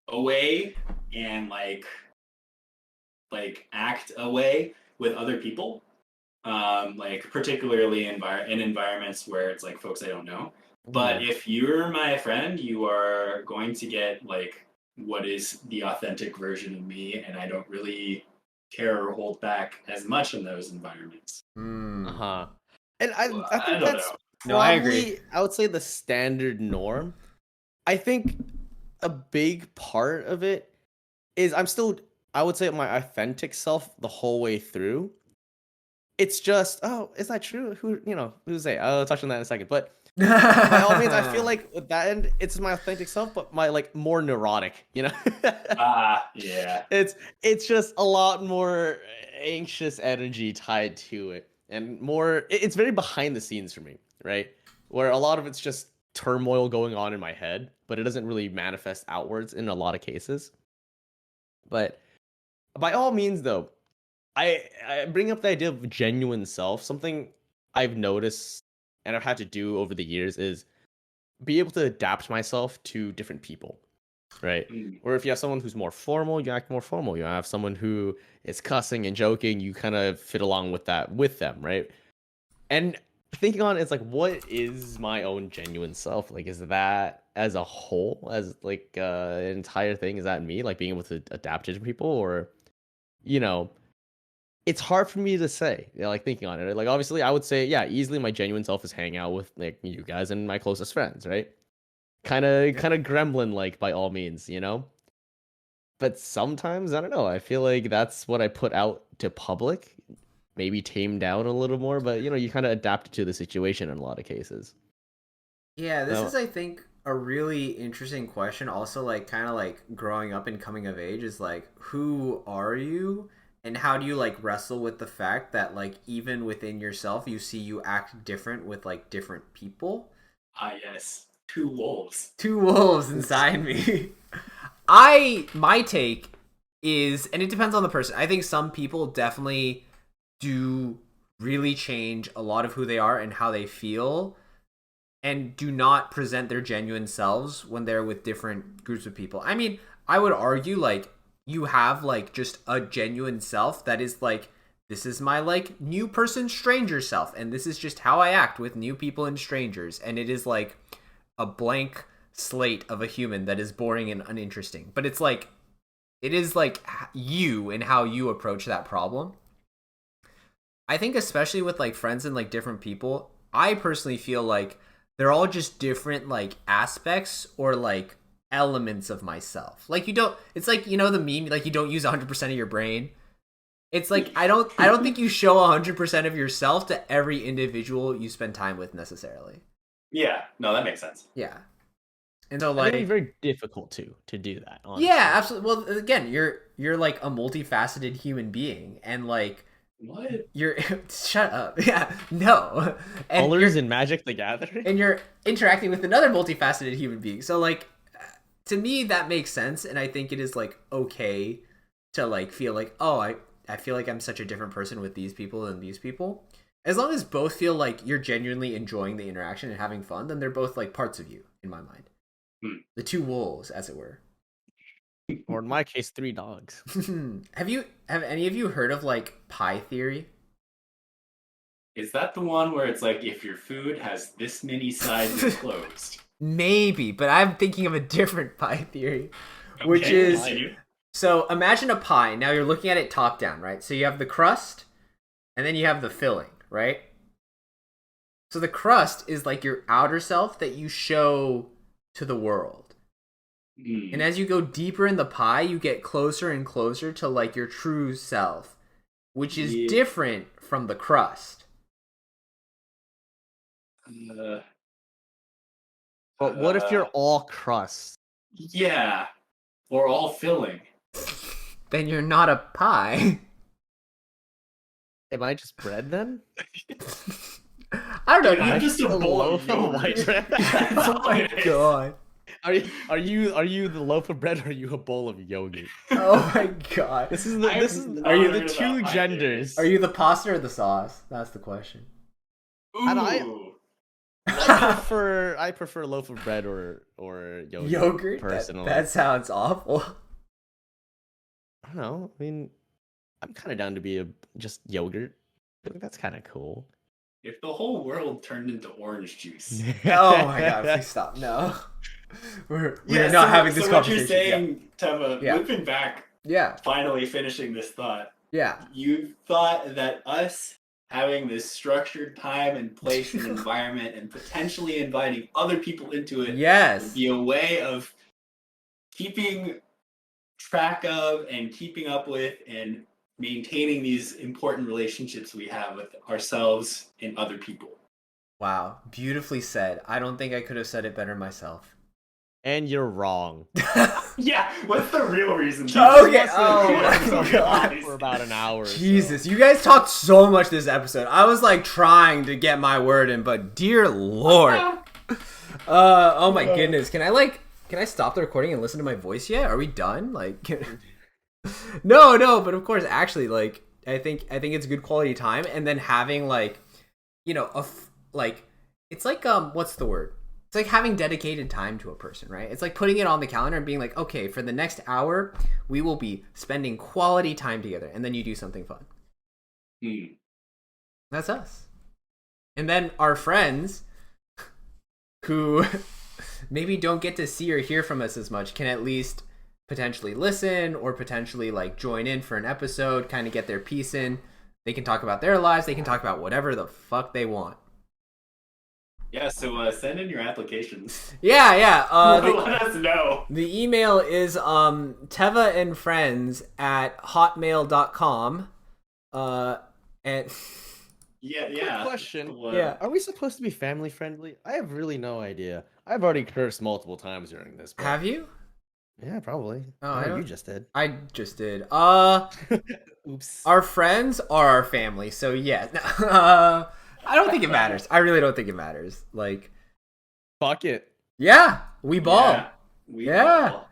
away and act away with other people. Like particularly in environments where it's like folks I don't know. But Mhm. if you're my friend, you are going to get like what is the authentic version of me, and I don't really care or hold back as much in those environments. Hmm. Uh-huh. And Well, I I think don't that's know. No, I agree. probably I would say the standard norm. I think a big part of it is I'm still I would say my authentic self the whole way through. It's just, oh, is that true? Who's say? I'll touch on that in a second. But by all means, I feel like with that end, it's my authentic self, but my like more neurotic. Ah, yeah. It's just a lot more anxious energy tied to it, and more. It's very behind the scenes for me, right? Where a lot of it's just turmoil going on in my head, but it doesn't really manifest outwards in a lot of cases. But by all means, though, I bring up the idea of genuine self. Something I've noticed and I've had to do over the years is be able to adapt myself to different people, right? Mm. Or if you have someone who's more formal, you act more formal. You have someone who is cussing and joking, you kind of fit along with that with them, right? And thinking on it's like, what is my own genuine self? Like, is that as a whole, as like an entire thing? Is that me, like being able to adapt to different people, or you know, it's hard for me to say. Like thinking on it, like obviously, I would say, yeah, easily my genuine self is hang out with like you guys and my closest friends, right? Kind of gremlin like by all means, you know. But sometimes I don't know. I feel like that's what I put out to public, maybe tamed down a little more. But you know, you kind of adapt to the situation in a lot of cases. Yeah, this So is, I think, a really interesting question. Also, like, kind of like growing up and coming of age is like, who are you? And how do you like wrestle with the fact that, like, even within yourself, you see you act different with like different people? Ah, yes. Two wolves. Two wolves inside me. My take is, and it depends on the person. I think some people definitely do really change a lot of who they are and how they feel and do not present their genuine selves when they're with different groups of people. I mean, I would argue like you have like just a genuine self that is like, this is my like new person stranger self, and this is just how I act with new people and strangers, and it is like a blank slate of a human that is boring and uninteresting. But it's like, it is like you and how you approach that problem. I think especially with like friends and like different people, I personally feel like they're all just different like aspects or like elements of myself. Like you don't, it's like, you know, the meme, like you don't use 100% of your brain. It's like I don't think you show 100% of yourself to every individual you spend time with necessarily. Yeah, no, that makes sense. Yeah. And so I think it's like, very difficult to do that. Honestly. yeah, absolutely. Well, again, you're like a multifaceted human being, and like What? you're shut up. Yeah, no. And Colors in Magic the Gathering. and you're interacting with another multifaceted human being. So like, to me that makes sense, and I think it is like okay to like feel like, oh, I feel like I'm such a different person with these people than these people. As long as both feel like you're genuinely enjoying the interaction and having fun, then they're both like parts of you in my mind. The two wolves, as it were. Or in my case, 3 dogs. Have any of you heard of like pie theory? Is that the one where it's like if your food has this many sides enclosed? Maybe, but I'm thinking of a different pie theory, which Okay, is, continue. so imagine a pie. Now you're looking at it top down, right? So you have the crust, and then you have the filling, right? So the crust is like your outer self that you show to the world. And as you go deeper in the pie, you get closer and closer to like your true self, which is different from the crust. But what if you're all crust? Yeah, or all filling. Then you're not a pie. Am I just bread then? I don't know. Dude, I'm just a bowl of white yogurt. bread. That's Oh all my it is. god. Are you the loaf of bread or are you a bowl of yogurt? Oh my god. This is Are you the two genders. Are you the pasta or the sauce? That's the question. And Ooh. I prefer loaf of bread or yogurt. Yogurt? Personally. That sounds awful. I don't know. I mean, I'm kind of down to be just yogurt. I think that's kind of cool. If the whole world turned into orange juice. Oh my god, please stop. No. We're Yeah, not so- having this so what conversation. you're saying, Teva, Yeah. looping back, Yeah. finally finishing this thought, Yeah. you thought that us having this structured time and place and environment and potentially inviting other people into it Yes. would be a way of keeping track of and keeping up with and maintaining these important relationships we have with ourselves and other people. Wow. Beautifully said. I don't think I could have said it better myself. And you're wrong. Yeah, what's the real reason? Okay, What's the oh real my reason? God. For about an hour. or so. Jesus, you guys talked so much this episode. I was like trying to get my word in, but dear lord. Oh my goodness. Can I stop the recording and listen to my voice yet? Are we done? Like No, but of course, actually, like, I think it's good quality time, and then having like, like it's like what's the word? It's like having dedicated time to a person, right? It's like putting it on the calendar and being like, okay, for the next hour, we will be spending quality time together, and then you do something fun. That's us. And then our friends who maybe don't get to see or hear from us as much can at least potentially listen or potentially like join in for an episode, kind of get their piece in. They can talk about their lives. They can talk about whatever the fuck they want. Yeah, so send in your applications. Yeah. Let us know. The email is Teva and Friends at hotmail.com. And Yeah. Quick question. Yeah. Are we supposed to be family friendly? I have really no idea. I've already cursed multiple times during this. But... Have you? Yeah, probably. Oh, you just did. I just did. Oops. Our friends are our family, so yeah. I don't think it matters. I really don't think it matters. Like, fuck it. Yeah, we ball. Yeah, we ball.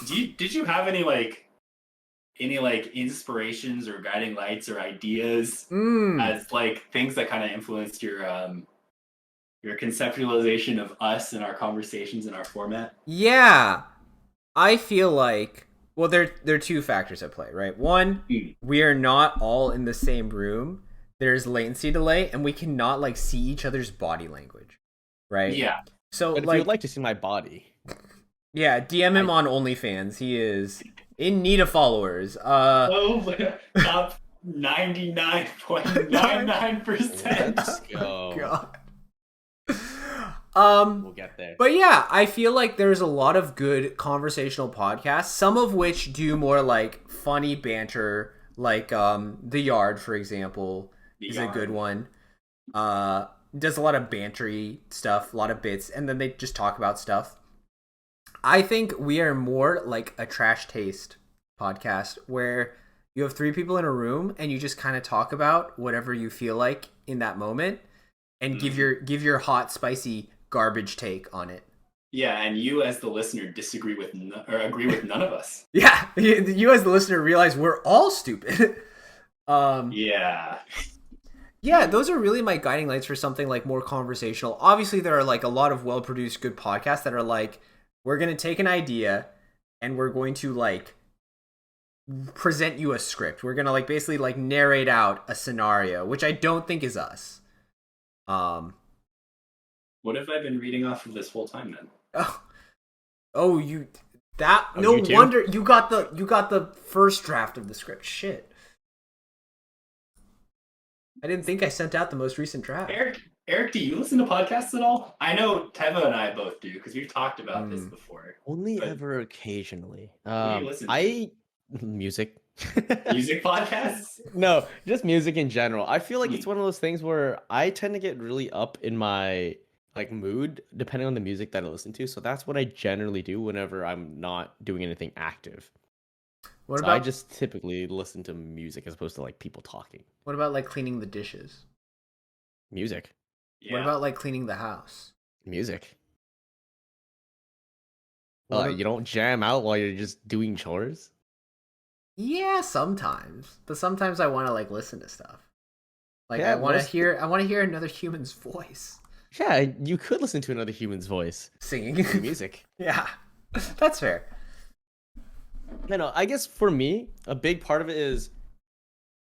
Did you have any inspirations or guiding lights or ideas as like things that kind of influenced your conceptualization of us and our conversations and our format? Yeah. I feel like, well, there are two factors at play, right? One, we are not all in the same room. There's latency delay, and we cannot like see each other's body language, right? Yeah. So, but if you'd like to see my body, yeah, DM him on OnlyFans. He is in need of followers. Top 99.99%. Let's go. God. We'll get there. But yeah, I feel like there's a lot of good conversational podcasts, some of which do more like funny banter, like The Yard, for example, is a good one. Does a lot of bantery stuff, a lot of bits, and then they just talk about stuff. I think we are more like a Trash Taste podcast where you have three people in a room and you just kind of talk about whatever you feel like in that moment and give your hot, spicy garbage take on it. Yeah, and you as the listener disagree with or agree with none of us. Yeah, you as the listener realize we're all stupid. Yeah. Yeah, those are really my guiding lights for something like more conversational. Obviously, there are like a lot of well-produced good podcasts that are like, we're going to take an idea and we're going to like present you a script. We're going to like basically like narrate out a scenario, which I don't think is us. What have I been reading off of this whole time then? Oh, you that oh, no you wonder you got the first draft of the script. Shit. I didn't think I sent out the most recent draft. Eric, do you listen to podcasts at all? I know Teva and I both do because we've talked about this before. Only ever occasionally. What do you listen to? Music. Music podcasts? No, just music in general. I feel like it's one of those things where I tend to get really up in my like mood depending on the music that I listen to. So that's what I generally do whenever I'm not doing anything active. I just typically listen to music as opposed to like people talking. What about like cleaning the dishes? Music. Yeah. What about like cleaning the house? Music. You don't jam out while you're just doing chores? Yeah, sometimes. But sometimes I want to like listen to stuff. Like Yeah, I want to hear another human's voice. Yeah, you could listen to another human's voice Singing music. Yeah. That's fair. No, I guess for me, a big part of it is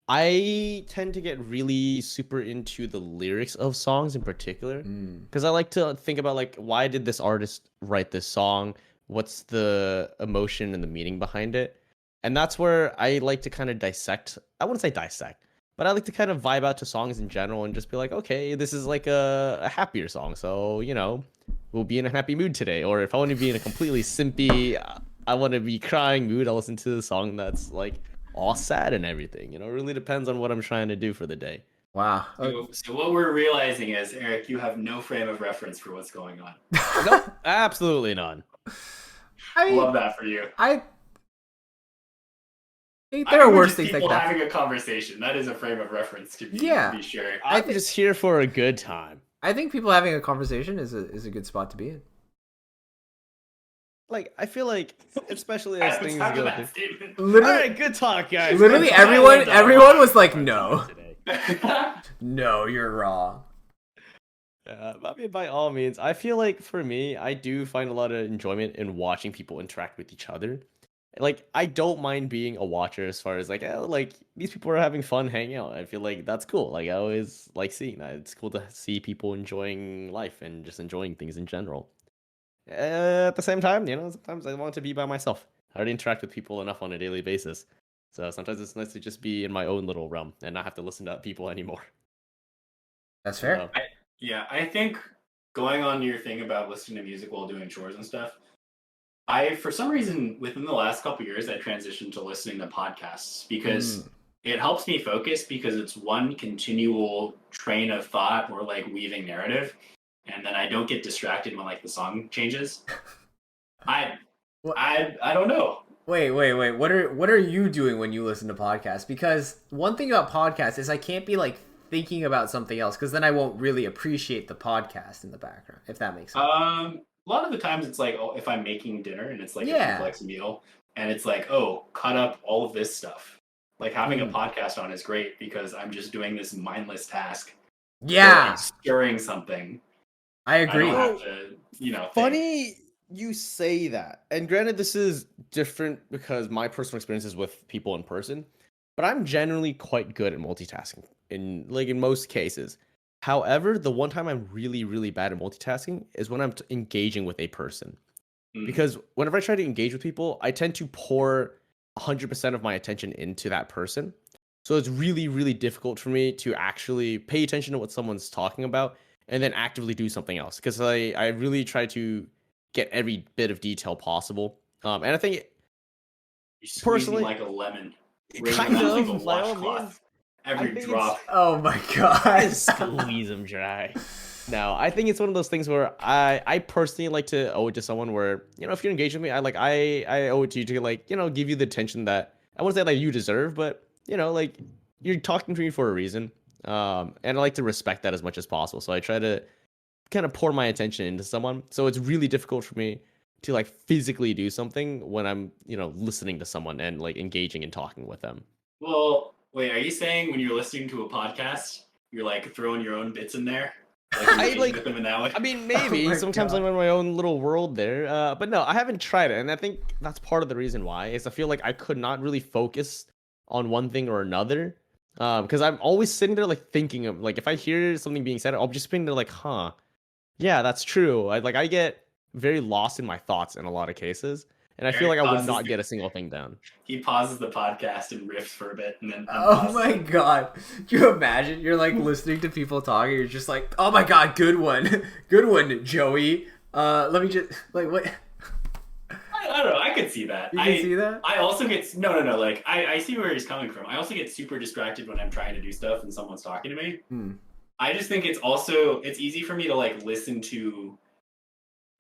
I tend to get really super into the lyrics of songs in particular. Because I like to think about like, why did this artist write this song? What's the emotion and the meaning behind it? And that's where I like to kind of dissect. I wouldn't say dissect, but I like to kind of vibe out to songs in general and just be like, okay, this is like a happier song. So, we'll be in a happy mood today. Or if I want to be in a completely simpy, I want to be crying mood, I'll listen to the song that's like all sad and everything. It really depends on what I'm trying to do for the day. Wow. So what we're realizing is, Eric, you have no frame of reference for what's going on. Nope, absolutely none. I love that for you. I think there are worse things like that. Having a conversation, that is a frame of reference to be sure. I'm just here for a good time. I think people having a conversation is a good spot to be in. like I feel like, especially as What's things after go that through. statement? All Literally, right, good talk, guys. literally Good talk. I everyone learned a everyone lot was like, from our no. talk today. No, you're wrong. I mean, by all means, I feel like for me, I do find a lot of enjoyment in watching people interact with each other. Like, I don't mind being a watcher as far as like, oh, like these people are having fun hanging out. I feel like that's cool. Like, I always like seeing that. It's cool to see people enjoying life and just enjoying things in general. At the same time, sometimes I want to be by myself. I already interact with people enough on a daily basis. So sometimes it's nice to just be in my own little realm and not have to listen to people anymore. That's fair. So, Yeah, I think going on your thing about listening to music while doing chores and stuff, I for some reason within the last couple years I transitioned to listening to podcasts because it helps me focus because it's one continual train of thought or like weaving narrative, and then I don't get distracted when like the song changes. I What? I don't know. Wait. What are you doing when you listen to podcasts? Because one thing about podcasts is I can't be like thinking about something else because then I won't really appreciate the podcast in the background, if that makes sense. A lot of the times it's like, oh, if I'm making dinner and it's like a Yeah. complex meal, and it's like, oh, cut up all of this stuff. Like having a podcast on is great because I'm just doing this mindless task. Or Yeah, like stirring something. I I agree. don't have to, think. funny you say that. And granted, this is different because my personal experience is with people in person, but I'm generally quite good at multitasking in most cases. However, the one time I'm really, really bad at multitasking is when I'm engaging with a person. Mm, Because whenever I try to engage with people, I tend to pour 100% of my attention into that person. So it's really, really difficult for me to actually pay attention to what someone's talking about and then actively do something else. Because I really try to get every bit of detail possible. And I think you squeeze me personally, like a lemon, wringing kind them out like a of by all washcloth. means, I Every think it's drop. Oh my I god. squeeze them dry. No, I think it's one of those things where I personally like to owe it to someone where, if you're engaged with me, I owe it to you to like, give you the attention that I wouldn't say like you deserve, but like you're talking to me for a reason. And I like to respect that as much as possible. So I try to kind of pour my attention into someone. So it's really difficult for me to like physically do something when I'm, listening to someone and like engaging and talking with them. Well, wait, are you saying when you're listening to a podcast, you're like throwing your own bits in there? Like you're I engaging with them in that way? I mean, Oh maybe my sometimes I'm god. in my own little world there. But no, I haven't tried it, and I think that's part of the reason why is I feel like I could not really focus on one thing or another. Because I'm always sitting there like thinking of like if I hear something being said, I'll just sitting there like, huh, yeah, that's true. I get very lost in my thoughts in a lot of cases, and I feel like Eric I would pauses not get a single thing done. he pauses the podcast and riffs for a bit and then Oh unpauses my it. god. Can you imagine? You're like listening to people talking, you're just like, oh my god, good one. Good one, Joey. Let me just like what I don't know. I could see that. you can see that? I also get no. Like I see where he's coming from. I also get super distracted when I'm trying to do stuff and someone's talking to me. Hmm. I just think it's easy for me to like listen to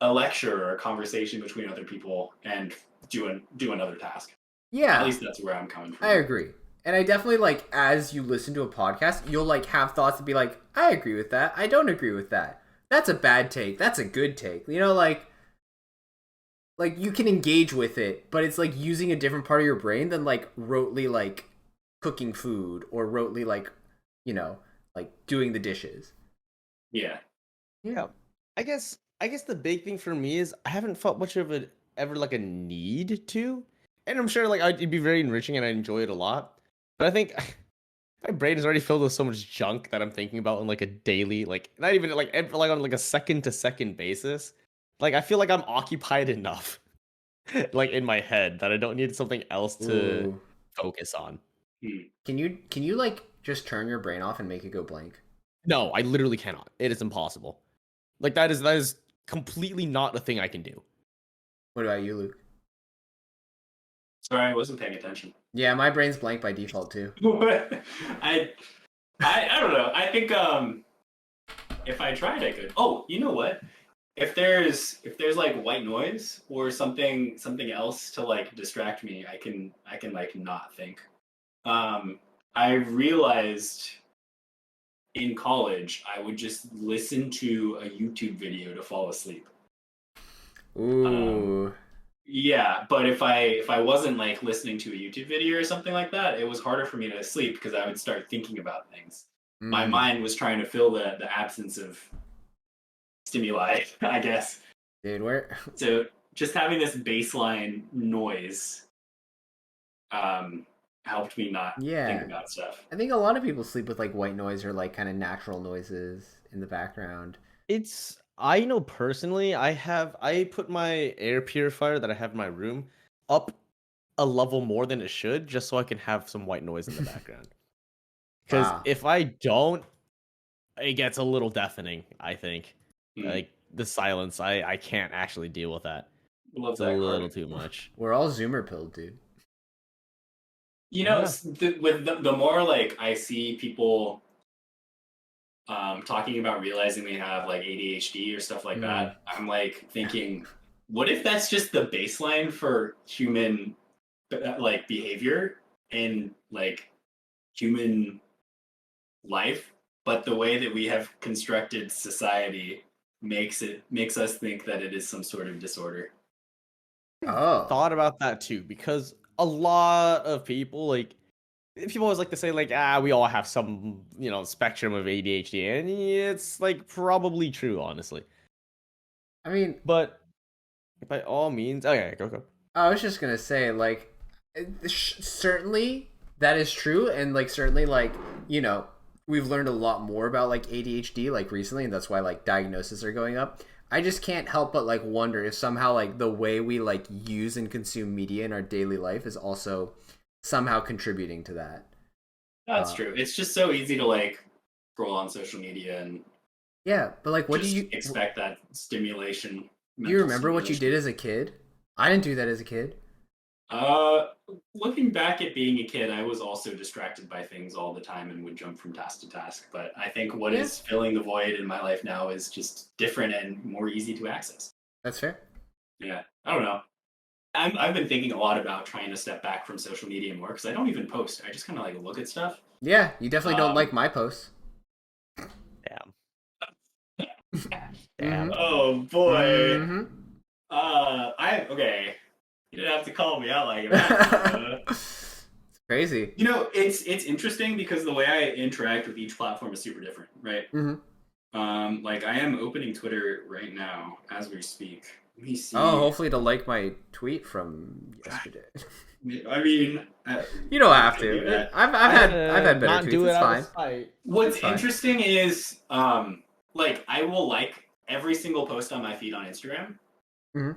a lecture or a conversation between other people and do another task. At Yeah, least that's where I'm coming from. I agree. And I definitely like as you listen to a podcast, you'll like have thoughts to be like, I agree with that. I don't agree with that. That's a bad take. That's a good take. Like you can engage with it, but it's like using a different part of your brain than like rotely like cooking food or rotely like, you know, like doing the dishes. Yeah. Yeah. I guess the big thing for me is I haven't felt much of it ever like a need to. And I'm sure like it'd be very enriching and I enjoy it a lot. But I think my brain is already filled with so much junk that I'm thinking about on like a daily, like not even like on like a second to second basis. Like I feel like I'm occupied enough like in my head that I don't need something else to Ooh. focus on. Hmm. Can you like just turn your brain off and make it go blank? No, I literally cannot. It is impossible. Like that is completely not a thing I can do. What about you, Luke? Sorry, I wasn't paying attention. Yeah, my brain's blank by default too. I I don't know. I think if I tried I could. Oh, you know what? If there's like white noise or something else to like distract me, I can like not think. I realized in college I would just listen to a YouTube video to fall asleep. Um, Ooh. Yeah, but if I wasn't like listening to a YouTube video or something like that, it was harder for me to sleep because I would start thinking about things. My Mm, mind was trying to fill the absence of stimuli, I guess. dude, where? So just having this baseline noise um, helped me not think Yeah, about stuff. I think a lot of people sleep with like white noise or like kind of natural noises in the background. It's I know personally, I put my air purifier that I have in my room up a level more than it should just so I can have some white noise in the background. Because Wow. if I don't, it gets a little deafening, I think. Hmm. Like the silence, I can't actually deal with that. Love It's a that little card. too much. We're all Zoomer pilled, dude. You know, Yeah. with the more like I see people talking about realizing they have like ADHD or stuff like Mm. that, I'm like thinking, what if that's just the baseline for human like behavior and like human life, but the way that we have constructed society makes us think that it is some sort of disorder. Oh. Thought about that too because a lot of people people always like to say like we all have some spectrum of ADHD and it's like probably true honestly. I mean, But by all means, okay, go. I was just gonna say, like, certainly that is true, and like certainly like we've learned a lot more about like ADHD like recently, and that's why like diagnoses are going up. I just can't help but like wonder if somehow like the way we like use and consume media in our daily life is also somehow contributing to that. That's Uh, true. It's just so easy to like scroll on social media and yeah, but like, what do just you expect that stimulation, do? You mental remember what you stimulation. did as a kid? I didn't do that as a kid. Uh, Looking back at being a kid, I was also distracted by things all the time and would jump from task to task. But I think what Yeah, is filling the void in my life now is just different and more easy to access. that's fair. Yeah, I don't know. I've been thinking a lot about trying to step back from social media more because I don't even post. I just kind of like look at stuff. Yeah, you definitely don't like Um, my posts. Damn. Mm-hmm. Damn. oh boy. Mm-hmm. I okay. You didn't have to call me out like that. It's crazy. You know, it's interesting because the way I interact with each platform is super different, right? Mm-hmm. Like I am opening Twitter right now as we speak. Let me Oh, see. hopefully to like my tweet from God, yesterday. I mean, You don't have I do to. that. I've had better Not tweets. do it It's out of fine. spite. What's It's fine. interesting is, like I will like every single post on my feed on Instagram, Mm-hmm.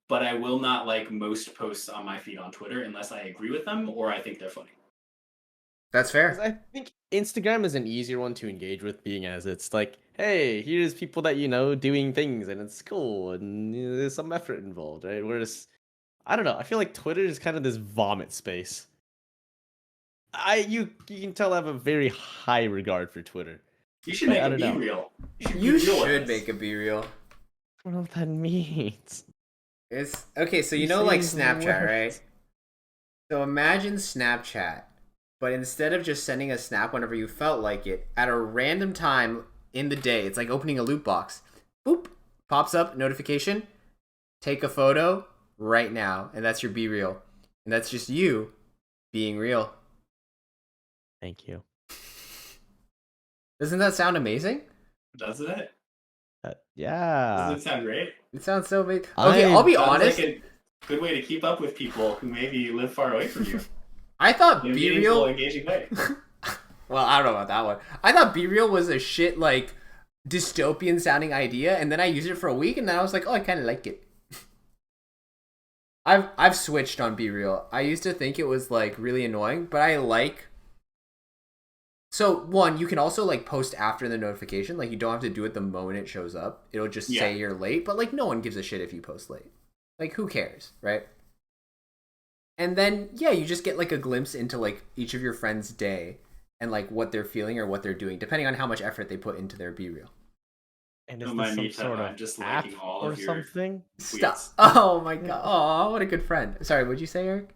but I will not like most posts on my feed on Twitter unless I agree with them or I think they're funny. That's Because fair. I think Instagram is an easier one to engage with, being as it's like, hey, here's people that you know doing things, and it's cool, and there's some effort involved, right? Whereas, I don't know, I feel like Twitter is kind of this vomit space. You can tell I have a very high regard for Twitter. You should make I a don't be know. real. You should be You real with should us. make a be real. I don't know what that means. It's okay. So You you know, say like these Snapchat, right? words. So imagine Snapchat, but instead of just sending a snap whenever you felt like it, at a random time in the day, it's like opening a loot box. Boop, pops up notification. Take a photo right now, and that's your be real, and that's just you being real. Thank you. Doesn't that sound amazing? Doesn't it? Doesn't Yeah. it sound great? It sounds so amazing. Okay, I'll be Sounds like honest. a good way to keep up with people who maybe live far away from you I thought in a be meaningful, real. engaging way. Well, I don't know about that one. I thought be real was a shit like dystopian sounding idea, and then I used it for a week, and then I was like, oh, I kind of like it. I've switched on be real. I used to think it was like really annoying, but I like. So one, you can also like post after the notification. Like you don't have to do it the moment it shows up. It'll just Yeah. say you're late, but like no one gives a shit if you post late. Like who cares, right? And then yeah, you just get like a glimpse into like each of your friends' day and like what they're feeling or what they're doing, depending on how much effort they put into their be real. And is Don't this mind some me, Teva. sort of I'm just app liking all or of your something? Stop. tweets. Oh my god. Oh, what a good friend. Sorry, what'd you say, Eric?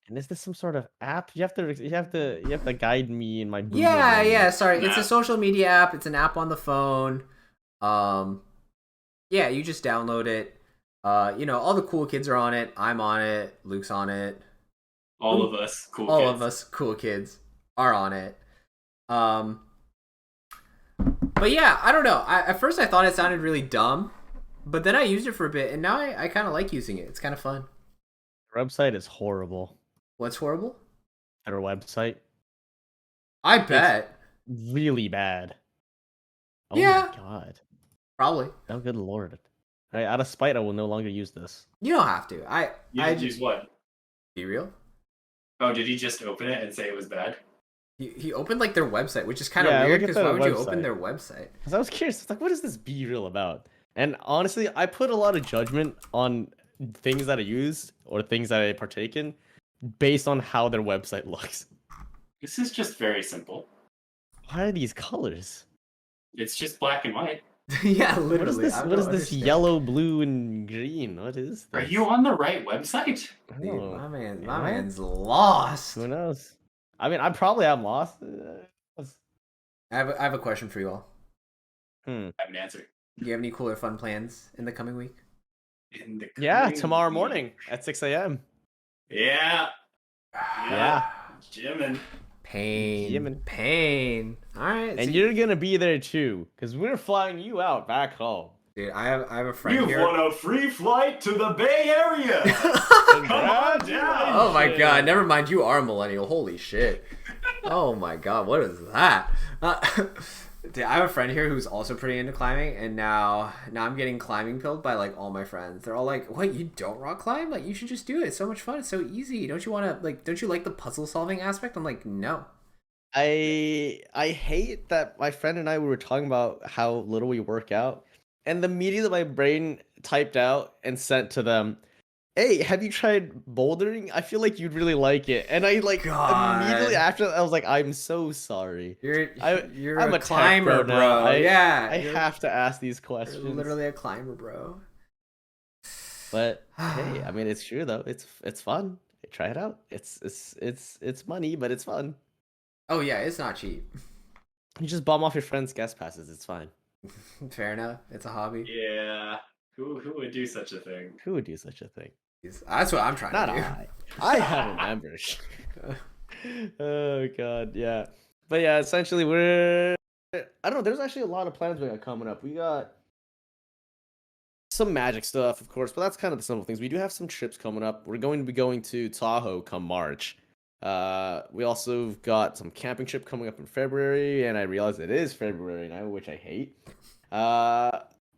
And is this some sort of app? You have to guide me in my boomer Yeah, brain. yeah, sorry. It's a Nah. social media app. It's an app on the phone. Um yeah, you just download it. All the cool kids are on it. I'm on it. Luke's on it. All of us cool All kids. of us cool kids are on it. But yeah, I don't know. At first I thought it sounded really dumb, but then I used it for a bit, and now I kind of like using it. It's kind of fun. Their website is horrible. What's horrible? Their website, I bet. really bad. Oh Yeah. my god. Probably. Oh good lord. Out of spite, I will no longer use this. You don't have to. You use what? Be real. Oh, did he just open it and say it was bad? He opened like their website, which is kind of Yeah, weird look at because why their would you open website. their website? Because I was curious. It's like, what is this Be Real about? And honestly, I put a lot of judgment on things that I use or things that I partake in based on how their website looks. This is just very simple. Why are these colors? It's just black and white. Yeah, literally. What is this yellow, blue, and green? What is this? Are you on the right website? I don't Dude, know. my Yeah? man's lost. Who knows? I mean, I probably am lost. I have a question for you all. I have an answer. Do you have any cool or fun plans in the coming week? In the Yeah, coming tomorrow week. morning at 6 a.m. Yeah. Yeah. Jimin. Pain. Yemen. Pain. All right. And so- you're gonna be there too, because we're flying you out back home. dude, I have a friend You've here. won a free flight to the Bay Area. Come on down. Oh my god, never mind, you are a millennial. Holy shit. Oh my god, what is that? Dude, I have a friend here who's also pretty into climbing, and now I'm getting climbing pilled by like all my friends. They're all like, "What, you don't rock climb? Like you should just do it. It's so much fun. It's so easy. Don't you want to don't you like the puzzle solving aspect?" I'm like, "No." I hate that my friend and I were talking about how little we work out, and the media that my brain typed out and sent to them, "Hey, have you tried bouldering? I feel like you'd really like it." And I like God. immediately after that, I was like, "I'm so sorry. You're I'm a a tech climber, bro now. bro. Yeah. I you're- have to ask these You're questions." literally a climber, bro. But hey, I mean, it's true though. It's fun. Try it out. It's money, but it's fun. Oh yeah, it's not cheap. You just bum off your friends' guest passes. It's fine. Fair enough. It's a hobby. Yeah. Who would do such a thing? Who would do such a thing? That's what I'm trying Not to do. I have a membership. Oh god, yeah. But yeah, essentially I don't know, there's actually a lot of plans we got coming up. We got some magic stuff, of course, but that's kind of the simple things. We do have some trips coming up. We're going to be going to Tahoe come March. We also got some camping trip coming up in February, and I realize it is February now, which I hate.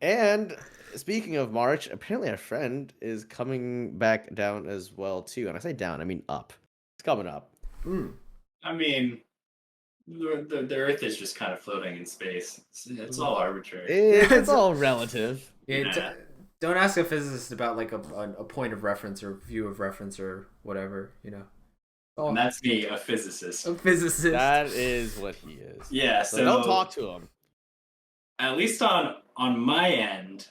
And speaking of March, apparently our friend is coming back down as well too. And I say down, I mean up. It's coming up. I mean, the Earth is just kind of floating in space. It's all arbitrary. It's all relative. Yeah, don't ask a physicist about like a point of reference or view of reference or whatever, Oh, And that's me, a physicist. a physicist. That is what he is. Yeah, So so don't talk to him. at least on my end.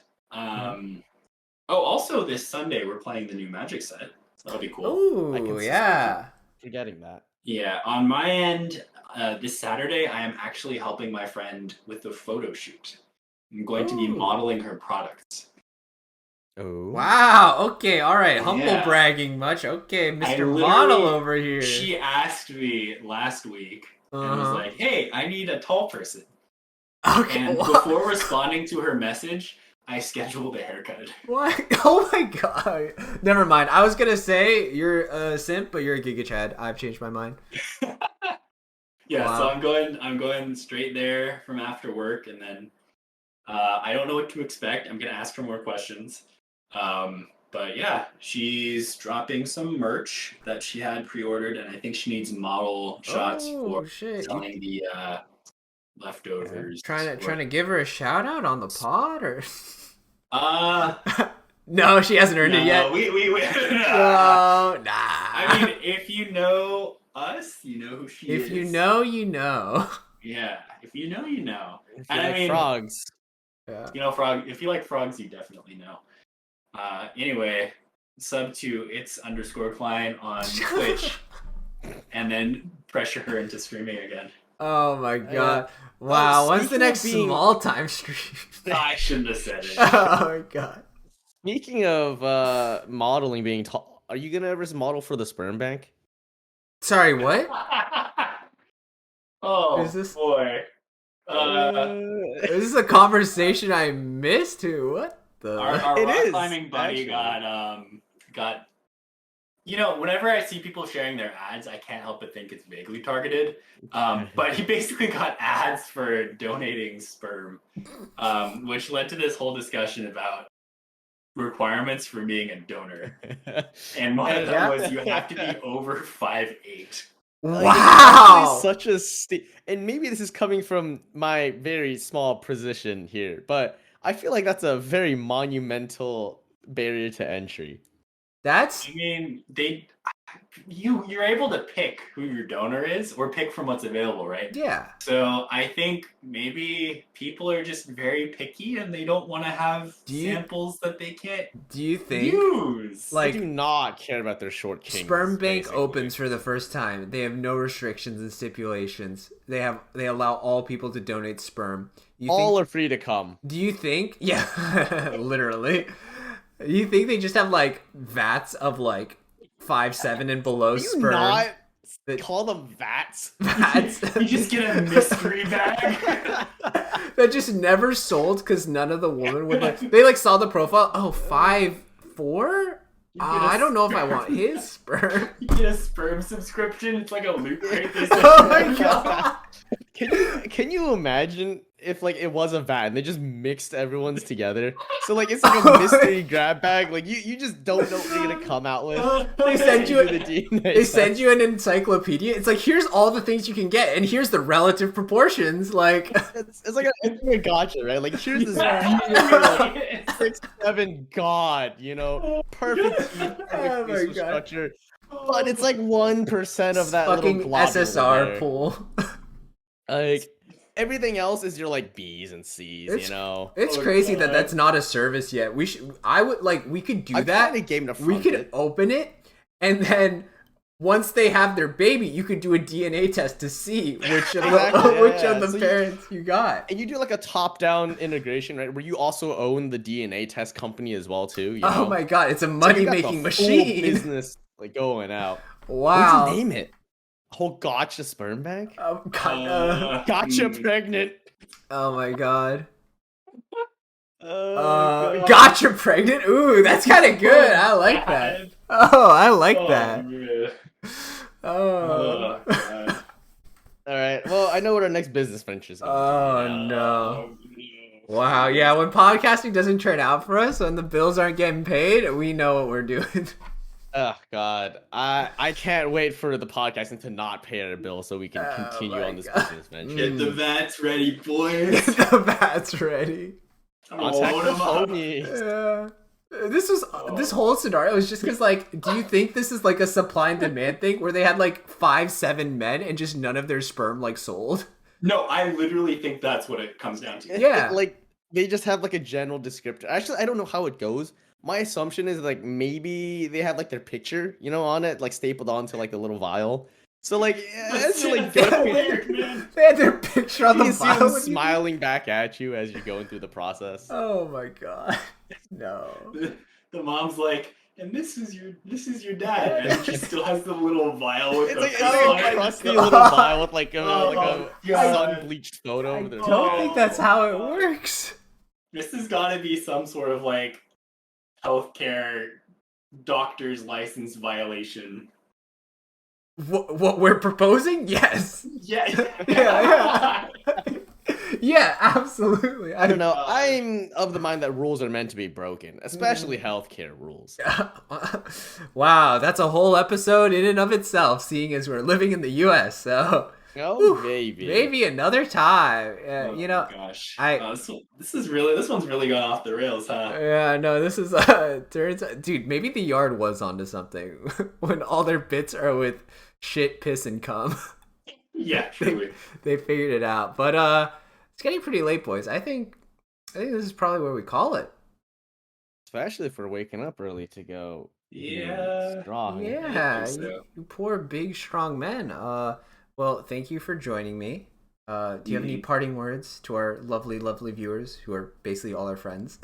Also this Sunday we're playing the new Magic set. So that'll be cool. I can Ooh, see yeah. Forgetting that. Yeah, on my end, this Saturday I am actually helping my friend with the photo shoot. I'm going to be Ooh. modeling her products. Oh. Wow. Okay. All right. Humble Yeah. bragging much. Okay, I Mr. literally- Model over here. She asked me last week and was Uh-huh. like, "Hey, I need a tall person." Okay. And What? before responding to her message, I scheduled a haircut. What? Oh my god. Never mind. I was gonna say you're a simp, but you're a Giga Chad. I've changed my mind. Yeah, so Wow. I'm going straight there from after work, and then I don't know what to expect. I'm gonna ask her more questions. But yeah, she's dropping some merch that she had pre-ordered, and I think she needs model shots Oh for shit. You selling the leftovers. trying to give her a shout out on the pod or? Uh No, she hasn't earned no, it yet. we Oh, nah. I mean, if you know us, you know who she is. if you know, you know. Yeah, if you know, you know. If you And I like mean- frogs. Yeah. You know, frog. If you like frogs, you definitely know. Anyway, sub to its_Klein on Twitch, and then pressure her into streaming again. Oh my god. Wow. When's the speaking of next being- small time stream? I shouldn't have said it. Oh my god. Speaking of modeling being tall, are you gonna ever model for the sperm bank? Sorry, what? Is Oh this boy. Uh, is this a conversation I missed? Who? What our the? our It rock is climbing buddy actually. got. Whenever I see people sharing their ads, I can't help but think it's vaguely targeted. But he basically got ads for donating sperm, which led to this whole discussion about requirements for being a donor. And one of And them Yeah. was you have to be over 5'8". like it's actually Wow. such a and maybe this is coming from my very small position here, but I feel like that's a very monumental barrier to entry. That's I mean, you're able to pick who your donor is or pick from what's available, right? yeah. So I think maybe people are just very picky and they don't want to have Do you samples that they can't do you think use. They do like not care about their short sperm kings, bank basically. opens for the first time? They have no restrictions and stipulations. They allow all people to donate sperm. You think All are free to come. Do you think? Yeah, literally. You think they just have like vats of like 5'7" and below Do you sperm? not That call them vats? vats You just get a mystery bag. that just never sold because none of the women would like. They like saw the profile. Oh, 5'4". You get a I don't know if I sperm. want his sperm. You get a sperm subscription. It's like a loot crate. They Oh my god. Can you imagine if like it was a vat and they just mixed everyone's together? So like it's like a mystery grab bag. Like you just don't know what you're gonna come out with. They send you Do the DNA they send test. you an encyclopedia. It's like here's all the things you can get, and here's the relative proportions. Like, It's like a gotcha, right? Like here's this Yeah, beautiful it like really is. 6'7" god, perfect teeth, perfect oh my facial god, structure, but it's like 1% of that little fucking globule SSR there. pool. Like everything else is your like B's and C's, It's it's Oh crazy that god. that's not a service yet. We should. I would like. We could do I'm that. kind of game to We front could it. open it, and then once they have their baby, you could do a DNA test to see which of the Exactly, which of yeah. the So parents you got. and you do like a top-down integration, right? Where you also own the DNA test company as well, too. Oh my god, it's a So money you got the making full machine. business like going out. What would you Wow. name it? Whole gotcha sperm bank? Oh god. Gotcha Hmm. pregnant. Oh my god. God. Gotcha pregnant. Ooh, that's kind of good. I like that. Oh, I like Oh, that. man. Oh. Oh, God. All right. Well, I know what our next business venture is going to Oh be. no. Oh, Wow, yeah, when podcasting doesn't turn out for us, when the bills aren't getting paid, we know what we're doing. Oh God, I can't wait for the podcasting to not pay our bill so we can Oh continue my on this God. business venture. Get the vats ready, Get boys. the bats ready. I'm gonna load Contact the them up. homies. Yeah. This whole scenario was just because, like, do you think this is like a supply and demand thing where they had like 5, 7 men and just none of their sperm like sold? No, I literally think that's what it comes down to. Yeah. Like they just have like a general descriptor. Actually, I don't know how it goes. My assumption is like maybe they have like their picture, on it, like stapled onto like the little vial. So like, as you like That's go, weird, man. They had their picture on you the can see them vial. when you- smiling back at you as you're going through the process. Oh my god. No. The mom's like, and this is your dad, and she still has the little vial with It's the like, it's face like on a it. crusty little vial with like Oh, a God. sun bleached photo I of their don't think that's how it works. This has got to be some sort of like healthcare doctor's license violation. What we're proposing? Yes. Yeah. Yeah, yeah, absolutely. I don't know. I'm of the mind that rules are meant to be broken, especially healthcare rules. Wow, that's a whole episode in and of itself, seeing as we're living in the US. So Oh, baby. maybe another time. Oh You know, my gosh. I- This one's really gone off the rails, huh? yeah, no, this is turns dude, maybe the yard was onto something when all their bits are with shit, piss, and cum. Yeah, truly. They figured it out. But it's getting pretty late, boys. I think this is probably where we call it. Especially if we're waking up early to go. Yeah. Strong. Yeah, I think so. you poor big strong men. Well, thank you for joining me. Do you have any parting words to our lovely, lovely viewers who are basically all our friends?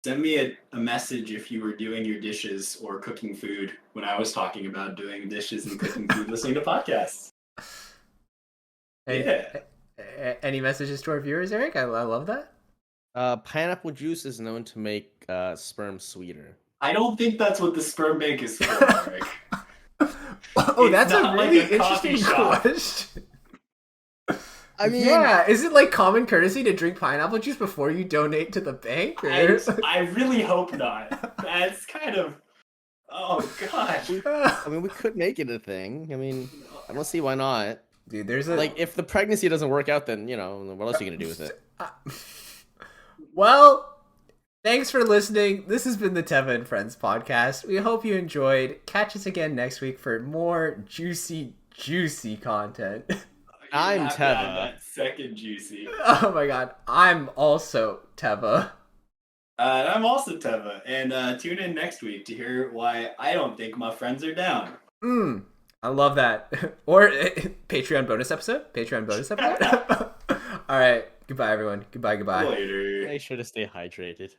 Send me a message if you were doing your dishes or cooking food when I was talking about doing dishes and cooking food, listening to podcasts. Any, Yeah. any messages to our viewers, Eric? I love that. Pineapple juice is known to make sperm sweeter. I don't think that's what the sperm bank is for, Eric. Oh, It's that's a not like really a coffee interesting shop. question. I mean, Yeah, is it like common courtesy to drink pineapple juice before you donate to the bank? Or... I really hope not. That's kind of. Oh, God. I mean, we could make it a thing. I mean, I don't see why not. Dude, there's a Like, if the pregnancy doesn't work out, then, you know, what else are you gonna do with it? Well, thanks for listening. This has been the Teva and Friends podcast. We hope you enjoyed. Catch us again next week for more juicy content. I'm Have to add Teva. that second juicy. Oh my god, I'm also Teva. And I'm also Teva. And tune in next week to hear why I don't think my friends are down. I love that. Or Patreon bonus episode. All right, goodbye everyone. Goodbye. Later. Make sure to stay hydrated.